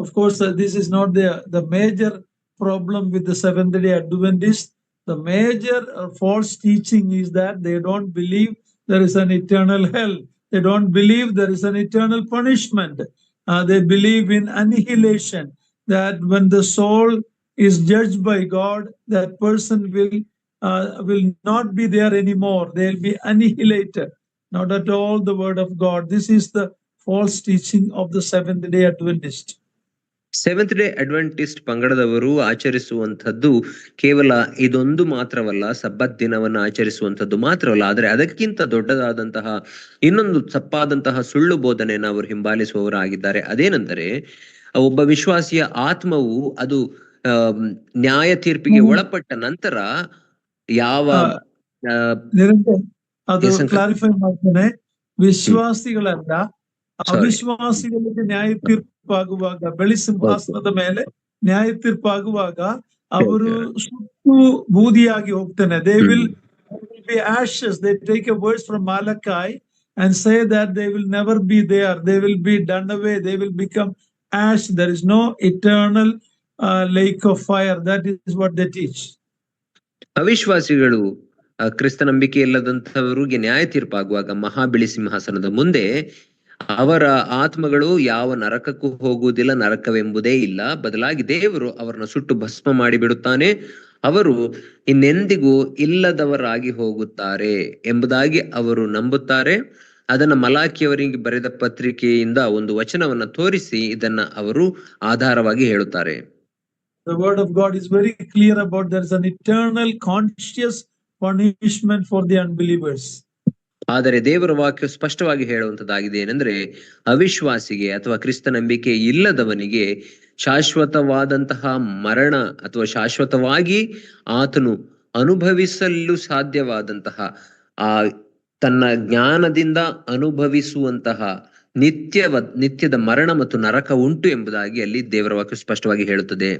Speaker 1: Of course, this is not the major problem with the Seventh-day Adventists. The major false teaching is that they don't believe there is an eternal hell. They don't believe there is an eternal punishment. They believe in annihilation, that when the soul is judged by God, that person will not be there anymore. They'll be annihilated. Not at all the word of God. This is the false teaching of the Seventh-day Adventist.
Speaker 2: Seventh Day Adventist ಪಂಗಡದವರು ಆಚರಿಸುವಂಥದ್ದು ಕೇವಲ ಇದೊಂದು ಮಾತ್ರವಲ್ಲ, ಸಬ್ಬತ್ ದಿನವನ್ನು ಆಚರಿಸುವಂಥದ್ದು ಮಾತ್ರವಲ್ಲ, ಆದರೆ ಅದಕ್ಕಿಂತ ದೊಡ್ಡದಾದಂತಹ ಇನ್ನೊಂದು ತಪ್ಪಾದಂತಹ ಸುಳ್ಳು ಬೋಧನೆಯನ್ನು ಅವರು ಹಿಂಬಾಲಿಸುವವರಾಗಿದ್ದಾರೆ. ಅದೇನೆಂದರೆ, ಒಬ್ಬ ವಿಶ್ವಾಸಿಯ ಆತ್ಮವು ಅದು ನ್ಯಾಯ ತೀರ್ಪಿಗೆ ಒಳಪಟ್ಟ ನಂತರ ಯಾವ
Speaker 1: ಅದು ಕ್ಲಾರಿಫೈ ಮಾಡ್ತೇನೆ, ವಿಶ್ವಾಸಿಗಳಲ್ಲ ಅವಿಶ್ವಾಸಿಗಳಿಗೆ ನ್ಯಾಯ ತೀರ್ಪಾಗುವಾಗ, ಬೆಳ್ಳಿ ಸಿಂಹಾಸನದ ಮೇಲೆ ನ್ಯಾಯ ತೀರ್ಪಾಗುವಾಗ ಅವರು ಸುಟ್ಟು ಬೂದಿಯಾಗಿ ಹೋಗ್ತಾನೆ. They will be ashes. They take a verse from Malachi and say that they will never be there. They will be done away. They will become ash. There is no eternal lake of fire. That is what they teach.
Speaker 2: ಅವಿಶ್ವಾಸಿಗಳು, ಕ್ರಿಸ್ತ ನಂಬಿಕೆ ಇಲ್ಲದಂತವರಿಗೆ ನ್ಯಾಯ ತೀರ್ಪಾಗುವಾಗ ಮಹಾಬಿಳಿ ಸಿಂಹಾಸನದ ಮುಂದೆ ಅವರ ಆತ್ಮಗಳು ಯಾವ ನರಕಕ್ಕೂ ಹೋಗುವುದಿಲ್ಲ, ನರಕವೆಂಬುದೇ ಇಲ್ಲ. ಬದಲಾಗಿ ದೇವರು ಅವರನ್ನು ಸುಟ್ಟು ಭಸ್ಮ ಮಾಡಿಬಿಡುತ್ತಾನೆ. ಅವರು ಇನ್ನೆಂದಿಗೂ ಇಲ್ಲದವರಾಗಿ ಹೋಗುತ್ತಾರೆ ಎಂಬುದಾಗಿ ಅವರು ನಂಬುತ್ತಾರೆ. ಅದನ್ನ ಮಲಾಕಿಯವರಿಗೆ ಬರೆದ ಪತ್ರಿಕೆಯಿಂದ ಒಂದು ವಚನವನ್ನ ತೋರಿಸಿ ಇದನ್ನ ಅವರು ಆಧಾರವಾಗಿ ಹೇಳುತ್ತಾರೆ.
Speaker 1: The word of God is very clear about there is an eternal conscious punishment for the unbelievers.
Speaker 2: ಆದರೆ ದೇವರ ವಾಕ್ಯ ಸ್ಪಷ್ಟವಾಗಿ ಹೇಳುವಂತದ್ದಾಗಿದೆ, ಏನೆಂದ್ರೆ ಅವಿಶ್ವಾಸಿಗೆ ಅಥವಾ ಕ್ರಿಸ್ತ ನಂಬಿಕೆ ಇಲ್ಲದವನಿಗೆ ಶಾಶ್ವತವಾದಂತಹ ಮರಣ ಅಥವಾ ಶಾಶ್ವತವಾಗಿ ಆತನು ಅನುಭವಿಸಲು ಸಾಧ್ಯವಾದಂತಹ ತನ್ನ ಜ್ಞಾನದಿಂದ ಅನುಭವಿಸುವಂತಹ ನಿತ್ಯದ ಮರಣ ಮತ್ತು ನರಕ ಉಂಟು ಎಂಬುದಾಗಿ ಅಲ್ಲಿ ದೇವರ ವಾಕ್ಯ ಸ್ಪಷ್ಟವಾಗಿ ಹೇಳುತ್ತದೆ.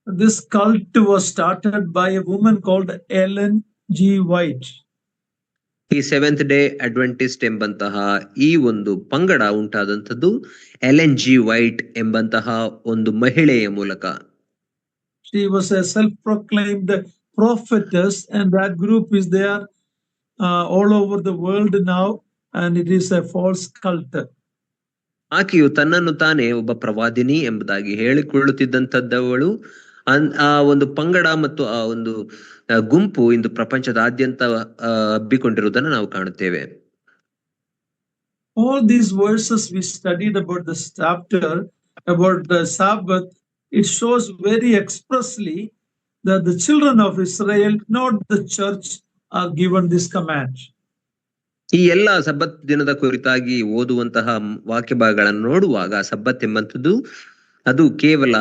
Speaker 1: This cult was started by a woman called Ellen G. White.
Speaker 2: ಈ ಸೆವೆಂತ್ ಡೇ ಅಡ್ವೆಂಟಿಸ್ಟ್ ಎಂಬಂತಹ ಈ ಒಂದು ಪಂಗಡ ಉಂಟಾದಂಥದ್ದು ಎಲೆನ್ ಜಿ ವೈಟ್ ಎಂಬಂತಹ ಒಂದು ಮಹಿಳೆಯ ಮೂಲಕ.
Speaker 1: She was a self-proclaimed prophetess, and that group is there all over the world now, and it is a false cult.
Speaker 2: ಆಕೆಯು ತನ್ನನ್ನು ತಾನೇ ಒಬ್ಬ ಪ್ರವಾದಿನಿ ಎಂಬುದಾಗಿ ಹೇಳಿಕೊಳ್ಳುತ್ತಿದ್ದಂಥದ್ದವಳು. ಆ ಒಂದು ಪಂಗಡ ಮತ್ತು ಆ ಒಂದು ಗುಂಪು ಇಂದು ಪ್ರಪಂಚದಾದ್ಯಂತ ಹಬ್ಬಿಕೊಂಡಿರುವುದನ್ನು ನಾವು ಕಾಣುತ್ತೇವೆ.
Speaker 1: All these verses we studied about this chapter, about the Sabbath, it shows very expressly that the children of Israel, not the church, are given this command.
Speaker 2: ಈ ಎಲ್ಲ ಸಬ್ಬತ್ ದಿನದ ಕುರಿತಾಗಿ ಓದುವಂತಹ ವಾಕ್ಯ ಭಾಗಗಳನ್ನು ನೋಡುವಾಗ ಸಬ್ಬತ್ ಎಂಬಂಥದ್ದು ಅದು ಕೇವಲ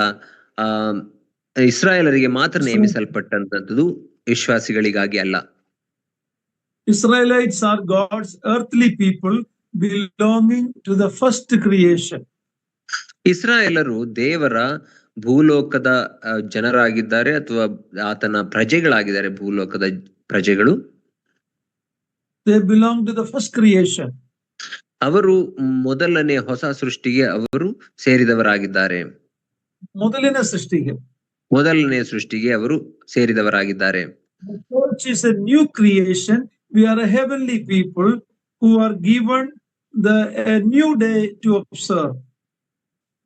Speaker 2: ಇಸ್ರಾಯೇಲರಿಗೆ ಮಾತ್ರ ನೇಮಿಸಲ್ಪಟ್ಟಂತದ್ದು, ವಿಶ್ವಾಸಿಗಳಿಗಾಗಿ ಅಲ್ಲ.
Speaker 1: Israelites are God's earthly people belonging to the first creation.
Speaker 2: ಇಸ್ರಾಯೇಲರು ದೇವರ ಭೂಲೋಕದ ಜನರಾಗಿದ್ದಾರೆ ಅಥವಾ ಆತನ ಪ್ರಜೆಗಳಾಗಿದ್ದಾರೆ, ಭೂಲೋಕದ ಪ್ರಜೆಗಳು.
Speaker 1: They belong to the first creation.
Speaker 2: ಅವರು ಮೊದಲನೇ ಹೊಸ ಸೃಷ್ಟಿಗೆ ಅವರು ಸೇರಿದವರಾಗಿದ್ದಾರೆ. ಮೊದಲನೇ ಸೃಷ್ಟಿಗೆ ಅವರು ಸೇರಿದವರಾಗಿದ್ದಾರೆ.
Speaker 1: The church is a new creation. We are a heavenly people who are given a new day to observe.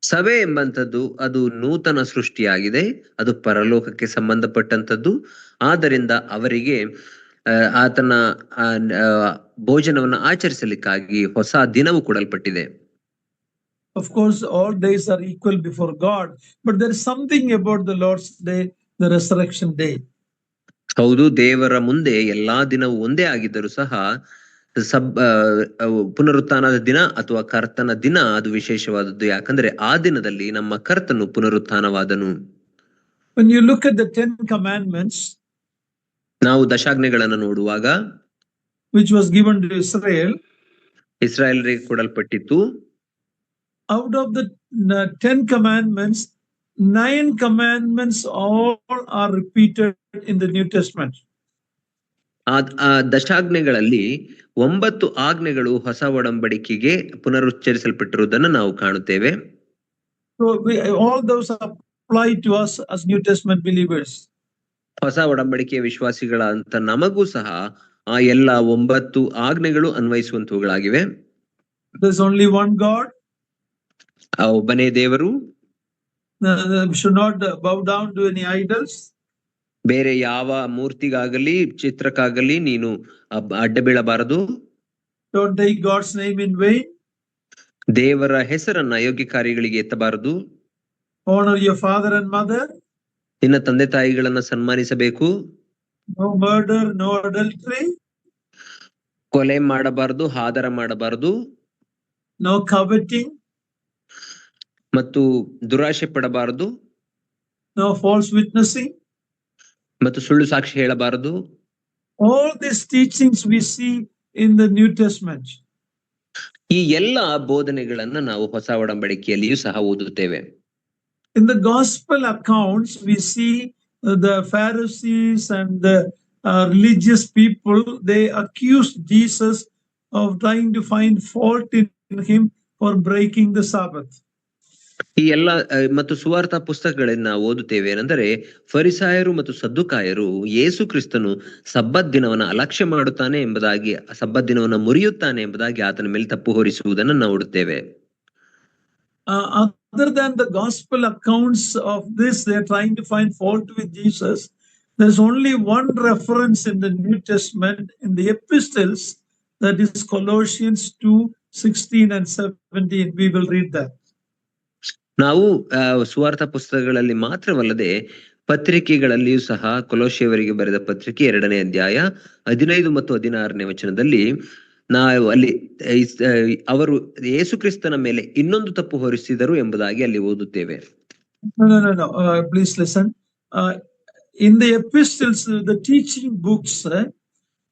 Speaker 2: ಸಭೆ ಎಂಬಂಥದ್ದು ಅದು ನೂತನ ಸೃಷ್ಟಿಯಾಗಿದೆ, ಅದು ಪರಲೋಕಕ್ಕೆ ಸಂಬಂಧಪಟ್ಟಂತದ್ದು. ಆದ್ದರಿಂದ ಅವರಿಗೆ ಆತನ ಭೋಜನವನ್ನು ಆಚರಿಸಲಿಕ್ಕಾಗಿ ಹೊಸ ದಿನವು ಕೊಡಲ್ಪಟ್ಟಿದೆ.
Speaker 1: Of course, all days are equal before God, but there is something about the Lord's day, the resurrection day.
Speaker 2: ಹೌದು, ದೇವರ ಮುಂದೆ ಎಲ್ಲಾ ದಿನವೂ ಒಂದೇ ಆಗಿದ್ದರೂ ಸಹ ಪುನರುತ್ಥಾನದ ದಿನ ಅಥವಾ ಕರ್ತನ ದಿನ ಅದು ವಿಶೇಷವಾದದ್ದು. ಯಾಕಂದ್ರೆ ಆ ದಿನದಲ್ಲಿ ನಮ್ಮ ಕರ್ತನು ಪುನರುತ್ಥಾನವಾದನು.
Speaker 1: When you look at the 10 commandments,
Speaker 2: ನಾವು ದಶಾಜ್ಞೆಗಳನ್ನು ನೋಡುವಾಗ
Speaker 1: which was given to Israel,
Speaker 2: ಇಸ್ರಾಯೇಲರಿಗೆ ಕೊಡಲ್ಪಟ್ಟಿತ್ತು.
Speaker 1: out of the 10 commandments, 9 commandments all are repeated in the New Testament.
Speaker 2: ಆ ದಶಾಜ್ಞೆಗಳಲ್ಲಿ 9 ಆಜ್ಞೆಗಳು ಹೊಸ ಒಡಂಬಡಿಕೆಗೆ ಪುನರುಚ್ಚರಿಸಲ್ಪಟ್ಟಿರುವುದನ್ನು ನಾವು ಕಾಣುತ್ತೇವೆ.
Speaker 1: So all those apply to us as New Testament believers.
Speaker 2: ಹೊಸ ಒಡಂಬಡಿಕೆಯ ವಿಶ್ವಾಸಿಗಳಂತ ನಮಗೂ ಸಹ ಆ ಎಲ್ಲ 9 ಆಜ್ಞೆಗಳು ಅನ್ವಯಿಸುವಂತವುಗಳಾಗಿವೆ.
Speaker 1: There's only one God.
Speaker 2: ಆ ಒಬ್ಬನೇ ದೇವರು.
Speaker 1: We should not bow down to any idols.
Speaker 2: ಬೇರೆ ಯಾವ ಮೂರ್ತಿಗಾಗಲಿ ಚಿತ್ರಕ್ಕಾಗಲಿ ನೀನು ಅಡ್ಡ ಬೀಳಬಾರದು.
Speaker 1: Don't take God's name in vain.
Speaker 2: ದೇವರ ಹೆಸರನ್ನ ಅಯೋಗ್ಯ ಕಾರ್ಯಗಳಿಗೆ ಎತ್ತಬಾರದು.
Speaker 1: Honor your father and mother.
Speaker 2: ನಿನ್ನ ತಂದೆ ತಾಯಿಗಳನ್ನ ಸನ್ಮಾನಿಸಬೇಕು.
Speaker 1: No murder, no adultery.
Speaker 2: ಕೊಲೆ ಮಾಡಬಾರದು, ಹಾದರ ಮಾಡಬಾರದು.
Speaker 1: No coveting.
Speaker 2: ಮತ್ತು ದುರಾಶೆ ಪಡಬಾರದು.
Speaker 1: No false witnessing.
Speaker 2: ಮತ್ತು ಸುಳ್ಳು ಸಾಕ್ಷಿ ಹೇಳಬಾರದು.
Speaker 1: All these teachings we see in the New Testament.
Speaker 2: ಈ ಎಲ್ಲ ಬೋಧನೆಗಳನ್ನ ನಾವು ಹೊಸ ಒಡಂಬಡಿಕೆಯಲ್ಲಿಯೂ ಸಹ ಓದುತ್ತೇವೆ.
Speaker 1: In the gospel accounts, we see the Pharisees and the religious people, they accused Jesus of trying to find fault in him for breaking the Sabbath.
Speaker 2: ಈ ಎಲ್ಲ ಮತ್ತು ಸುವಾರ್ಥ ಪುಸ್ತಕಗಳನ್ನ ಓದುತ್ತೇವೆ ಏನಂದರೆ ಫರಿಸಾಯರು ಮತ್ತು ಸದ್ದುಕಾಯರು ಯೇಸು ಕ್ರಿಸ್ತನು ಸಬ್ಬತ್ ದಿನವನ್ನ ಅಲಕ್ಷ್ಯ ಮಾಡುತ್ತಾನೆ ಎಂಬುದಾಗಿ, ಸಬ್ಬತ್ ದಿನವನ್ನ ಮುರಿಯುತ್ತಾನೆ ಎಂಬುದಾಗಿ ಆತನ ಮೇಲೆ ತಪ್ಪು ಹೊರಿಸುವುದನ್ನು ನೋಡುತ್ತೇವೆ.
Speaker 1: Other than the gospel accounts of this, they are trying to find fault with Jesus. There's only one reference in the New Testament in the epistles, that is Colossians 2:16 and 17. We will read that.
Speaker 2: ನಾವು ಸುವಾರ್ಥ ಪುಸ್ತಕಗಳಲ್ಲಿ ಮಾತ್ರವಲ್ಲದೆ ಪತ್ರಿಕೆಗಳಲ್ಲಿಯೂ ಸಹ ಕೊಲೋಸ್ಯಯವರಿಗೆ ಬರೆದ ಪತ್ರಿಕೆ 2ನೇ ಅಧ್ಯಾಯ 15 ಮತ್ತು 16ನೇ ವಚನದಲ್ಲಿ ನಾವು ಅಲ್ಲಿ ಅವರು ಯೇಸು ಕ್ರಿಸ್ತನ ಮೇಲೆ ಇನ್ನೊಂದು ತಪ್ಪು ಹೊರಿಸಿದರು ಎಂಬುದಾಗಿ ಅಲ್ಲಿ ಓದುತ್ತೇವೆ.
Speaker 1: No. Please listen. In the epistles, the teaching books,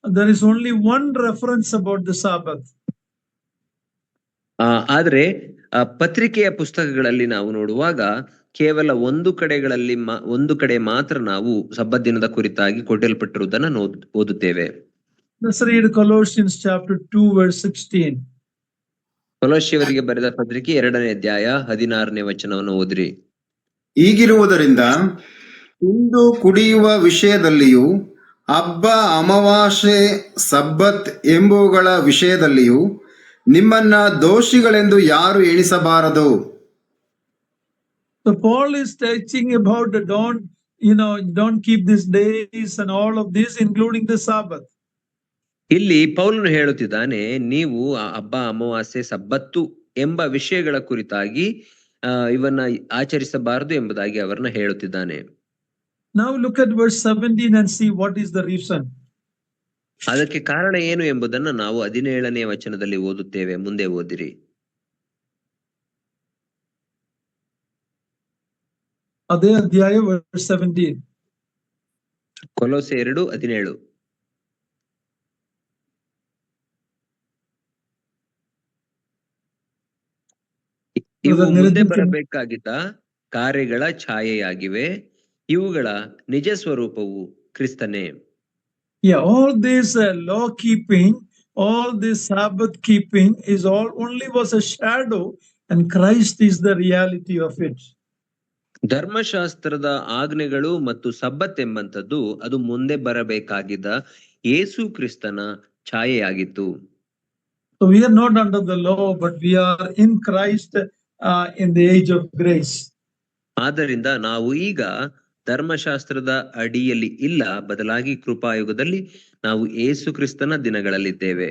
Speaker 1: there is only one reference about the Sabbath.
Speaker 2: ಆದ್ರೆ ಪತ್ರಿಕೆಯ ಪುಸ್ತಕಗಳಲ್ಲಿ ನಾವು ನೋಡುವಾಗ ಕೇವಲ ಒಂದು ಕಡೆ ಮಾತ್ರ ನಾವು ಸಬ್ಬತ್ ದಿನದ ಕುರಿತಾಗಿ ಕೊಟ್ಟಲ್ಪಟ್ಟಿರುವುದನ್ನು ಓದುತ್ತೇವೆ.
Speaker 1: Let's read Colossians chapter 2 verse 16.
Speaker 2: ಕೊಲೋಸ್ಯಯವರಿಗೆ ಬರೆದ ಪತ್ರಿಕೆ 2ನೇ ಅಧ್ಯಾಯ 16ನೇ ವಚನವನ್ನು ಓದಿರಿ.
Speaker 3: ಹೀಗಿರುವುದರಿಂದ ತಿಂದು ಕುಡಿಯುವ ವಿಷಯದಲ್ಲಿಯೂ ಹಬ್ಬ, ಅಮಾವಾಸ್ಯೆ, ಸಬ್ಬತ್ ಎಂಬುವುಗಳ ವಿಷಯದಲ್ಲಿಯೂ ನಿಮ್ಮನ್ನ ದೋಷಿಗಳೆಂದು ಯಾರು ಎಣಿಸಬಾರದು.
Speaker 1: So Paul is teaching about the don't keep these days and all of this, including the Sabbath.
Speaker 2: ಇಲ್ಲಿ ಪೌಲನು ಹೇಳುತ್ತಿದ್ದಾನೆ, ನೀವು ಹಬ್ಬ, ಅಮಾವಾಸ್ಯೆ, ಸಬ್ಬತ್ತು ಎಂಬ ವಿಷಯಗಳ ಕುರಿತಾಗಿ ಇವನ್ನ ಆಚರಿಸಬಾರದು ಎಂಬುದಾಗಿ ಅವರನ್ನ ಹೇಳುತ್ತಿದ್ದಾನೆ.
Speaker 1: Now look at verse 17 and see what is the reason.
Speaker 2: ಅದಕ್ಕೆ ಕಾರಣ ಏನು ಎಂಬುದನ್ನು ನಾವು 17ನೇ ವಚನದಲ್ಲಿ ಓದುತ್ತೇವೆ. ಮುಂದೆ ಓದಿರಿ.
Speaker 1: ಅದೇ ಅಧ್ಯಾಯ verse 17.
Speaker 2: ಕೊಲೋಸೆ 2:17. ಇವು ಮುಂದೆ ಬರಬೇಕಾಗಿದ್ದ ಕಾರ್ಯಗಳ ಛಾಯೆಯಾಗಿವೆ, ಇವುಗಳ ನಿಜ ಸ್ವರೂಪವು ಕ್ರಿಸ್ತನೇ.
Speaker 1: All this law keeping, all this Sabbath keeping is all only was a shadow, and Christ is the reality of it.
Speaker 2: ಧರ್ಮಶಾಸ್ತ್ರದ ಆಜ್ಞೆಗಳು ಮತ್ತು ಸಬ್ಬತ್ ಎಂಬಂತದ್ದು ಅದು ಮುಂದೆ ಬರಬೇಕಾಗಿದ್ದ ಯೇಸು ಕ್ರಿಸ್ತನ ಛಾಯೆಯಾಗಿತ್ತು.
Speaker 1: So we are not under the law, but we are in Christ in the age of grace.
Speaker 2: ಆದ್ದರಿಂದ ನಾವು ಈಗ ಧರ್ಮಶಾಸ್ತ್ರದ ಅಡಿಯಲ್ಲಿ ಇಲ್ಲ, ಬದಲಾಗಿ ಕೃಪಾಯುಗದಲ್ಲಿ ನಾವು ಯೇಸು ಕ್ರಿಸ್ತನ ದಿನಗಳಲ್ಲಿದ್ದೇವೆ,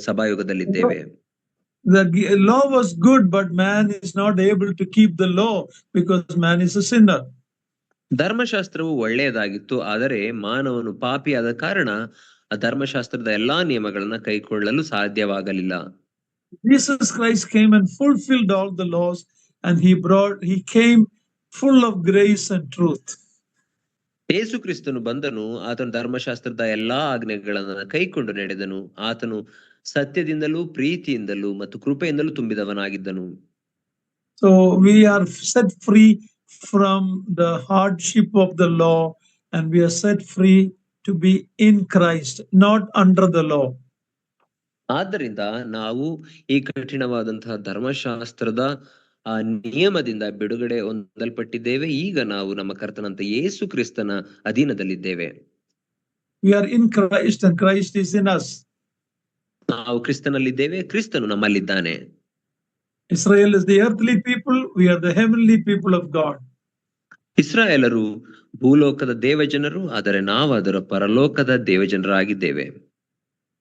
Speaker 2: ಸಭಾಯುಗದಲ್ಲಿದ್ದೇವೆ.
Speaker 1: The law was good, but man is not able to keep the law because man is a sinner.
Speaker 2: ಧರ್ಮಶಾಸ್ತ್ರವು ಒಳ್ಳೆಯದಾಗಿತ್ತು, ಆದರೆ ಮಾನವನು ಪಾಪಿಯಾದ ಕಾರಣ ಆ ಧರ್ಮಶಾಸ್ತ್ರದ ಎಲ್ಲಾ ನಿಯಮಗಳನ್ನ ಕೈಕೊಳ್ಳಲು ಸಾಧ್ಯವಾಗಲಿಲ್ಲ.
Speaker 1: Jesus Christ came and fulfilled all the laws, and he came full of grace and truth.
Speaker 2: ಯೇಸು ಕ್ರಿಸ್ತನು ಬಂದನು, ಆತನು ಧರ್ಮಶಾಸ್ತ್ರದ ಎಲ್ಲಾ ಆಜ್ಞೆಗಳನ್ನ ಕೈಕೊಂಡು ನಡೆದನು. ಆತನು ಸತ್ಯದಿಂದಲೂ ಪ್ರೀತಿಯಿಂದಲೂ ಮತ್ತು ಕೃಪೆಯಿಂದಲೂ ತುಂಬಿದವನಾಗಿದ್ದನು.
Speaker 1: So we are set free from the hardship of the law, and we are set free to be in Christ, not under the law.
Speaker 2: ಆದ್ದರಿಂದ ನಾವು ಈ ಕಠಿಣವಾದಂತಹ ಧರ್ಮಶಾಸ್ತ್ರದ ಆ ನಿಯಮದಿಂದ ಬಿಡುಗಡೆ ಹೊಂದಲ್ಪಟ್ಟಿದ್ದೇವೆ. ಈಗ ನಾವು ನಮ್ಮ ಕರ್ತನಂತ ಯೇಸು ಕ್ರಿಸ್ತನ ಅಧೀನದಲ್ಲಿದ್ದೇವೆ.
Speaker 1: We are in Christ and Christ is in us.
Speaker 2: ನಾವು ಕ್ರಿಸ್ತನಲ್ಲಿದ್ದೇವೆ, ಕ್ರಿಸ್ತನು ನಮ್ಮಲ್ಲಿದ್ದಾನೆ.
Speaker 1: Israel is the earthly people, we are the heavenly people of God.
Speaker 2: ಇಸ್ರಾಯೇಲರು ಭೂಲೋಕದ ದೇವಜನರು, ಆದರೆ ನಾವು ಅದರ ಪರಲೋಕದ ದೇವಜನರಾಗಿದ್ದೇವೆ.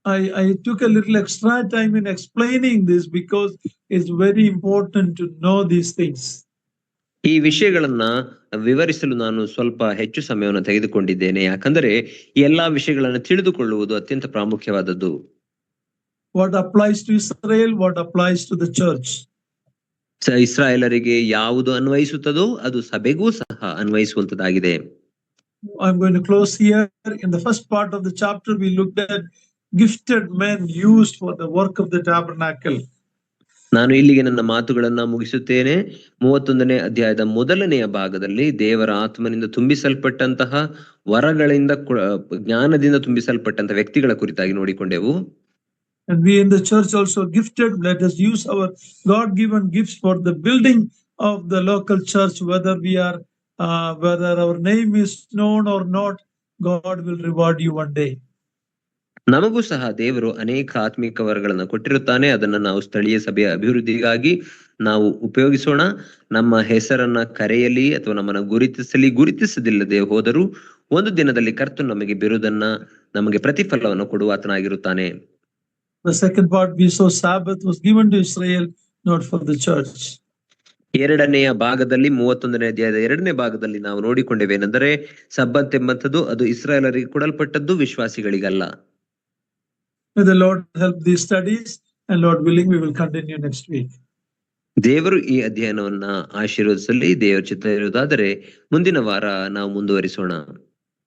Speaker 1: I took a little extra time in explaining this because it's very important to know these things.
Speaker 2: ಈ ವಿಷಯಗಳನ್ನ ವಿವರಿಸಲು ನಾನು ಸ್ವಲ್ಪ ಹೆಚ್ಚು ಸಮಯವನ್ನು ತೆಗೆದುಕೊಂಡಿದ್ದೇನೆ, ಯಾಕಂದರೆ ಈ ಎಲ್ಲಾ ವಿಷಯಗಳನ್ನು ತಿಳಿದುಕೊಳ್ಳುವುದು ಅತ್ಯಂತ ಪ್ರಾಮುಖ್ಯವಾದದ್ದು.
Speaker 1: What applies to Israel, what applies to the church.
Speaker 2: ಇಸ್ರಾಯೇಲರಿಗೆ ಯಾವುದು ಅನ್ವಯಿಸುತ್ತದೋ ಅದು ಸಭೆಗೂ ಸಹ ಅನ್ವಯಿಸುವಂತದ್ದಾಗಿದೆ.
Speaker 1: I'm going to close here. In the first part of the chapter, we looked at gifted men used for the work of the tabernacle.
Speaker 2: ನಾನು ಇಲ್ಲಿಗೆ ನನ್ನ ಮಾತುಗಳನ್ನ ಮುಗಿಸುತ್ತೇನೆ. 31ನೇ ಅಧ್ಯಾಯದ ಮೊದಲನೆಯ ಭಾಗದಲ್ಲಿ ದೇವರ ಆತ್ಮನಿಂದ ತುಂಬಿಸಲ್ಪಟ್ಟಂತಹ ವರಗಳಿಂದ ಜ್ಞಾನದಿಂದ ತುಂಬಿಸಲ್ಪಟ್ಟಂತಹ ವ್ಯಕ್ತಿಗಳ ಕುರಿತಾಗಿ ನೋಡಿಕೊಂಡೆವು.
Speaker 1: And we in the church also gifted. Let us use our God-given gifts for the building of the local church, whether whether our name is known or not. God will reward you one day.
Speaker 2: ನಮಗೂ ಸಹ ದೇವರು ಅನೇಕ ಆತ್ಮಿಕ ವರಗಳನ್ನು ಕೊಟ್ಟಿರುತ್ತಾನೆ. ಅದನ್ನ ನಾವು ಸ್ಥಳೀಯ ಸಭೆಯ ಅಭಿವೃದ್ಧಿಗಾಗಿ ನಾವು ಉಪಯೋಗಿಸೋಣ. ನಮ್ಮ ಹೆಸರನ್ನ ಕರೆಯಲಿ ಅಥವಾ ನಮ್ಮನ್ನ ಗುರುತಿಸದಿಲ್ಲದೆ ಹೋದರೂ ಒಂದು ದಿನದಲ್ಲಿ ಕರ್ತನು ನಮಗೆ ಬಿರುದನ್ನ, ನಮಗೆ ಪ್ರತಿಫಲವನ್ನು ಕೊಡುವ ಆತನಾಗಿರುತ್ತಾನೆ.
Speaker 1: The second part we saw Sabbath was given to Israel, not for the church.
Speaker 2: ಎರಡನೆಯ ಭಾಗದಲ್ಲಿ 31ನೇ ಅಧ್ಯಾಯದ ಎರಡನೇ ಭಾಗದಲ್ಲಿ ನಾವು ನೋಡಿಕೊಂಡೇವೇನೆಂದರೆ ಸಬ್ಬತ್ ಎಂಬಂಥದ್ದು ಅದು ಇಸ್ರಾಯೇಲರಿಗೆ ಕೊಡಲ್ಪಟ್ಟದ್ದು, ವಿಶ್ವಾಸಿಗಳಿಗಲ್ಲ.
Speaker 1: May the Lord help these studies, and Lord willing we will continue next week.
Speaker 2: ದೇವರು ಈ ಅಧ್ಯಯನವನ್ನ ಆಶೀರ್ವದಿಸಲಿ. ದೇವರ ಚಿತ್ತ ಇರುವುದಾದರೆ ಮುಂದಿನ ವಾರ ನಾವು ಮುಂದುವರಿಸೋಣ.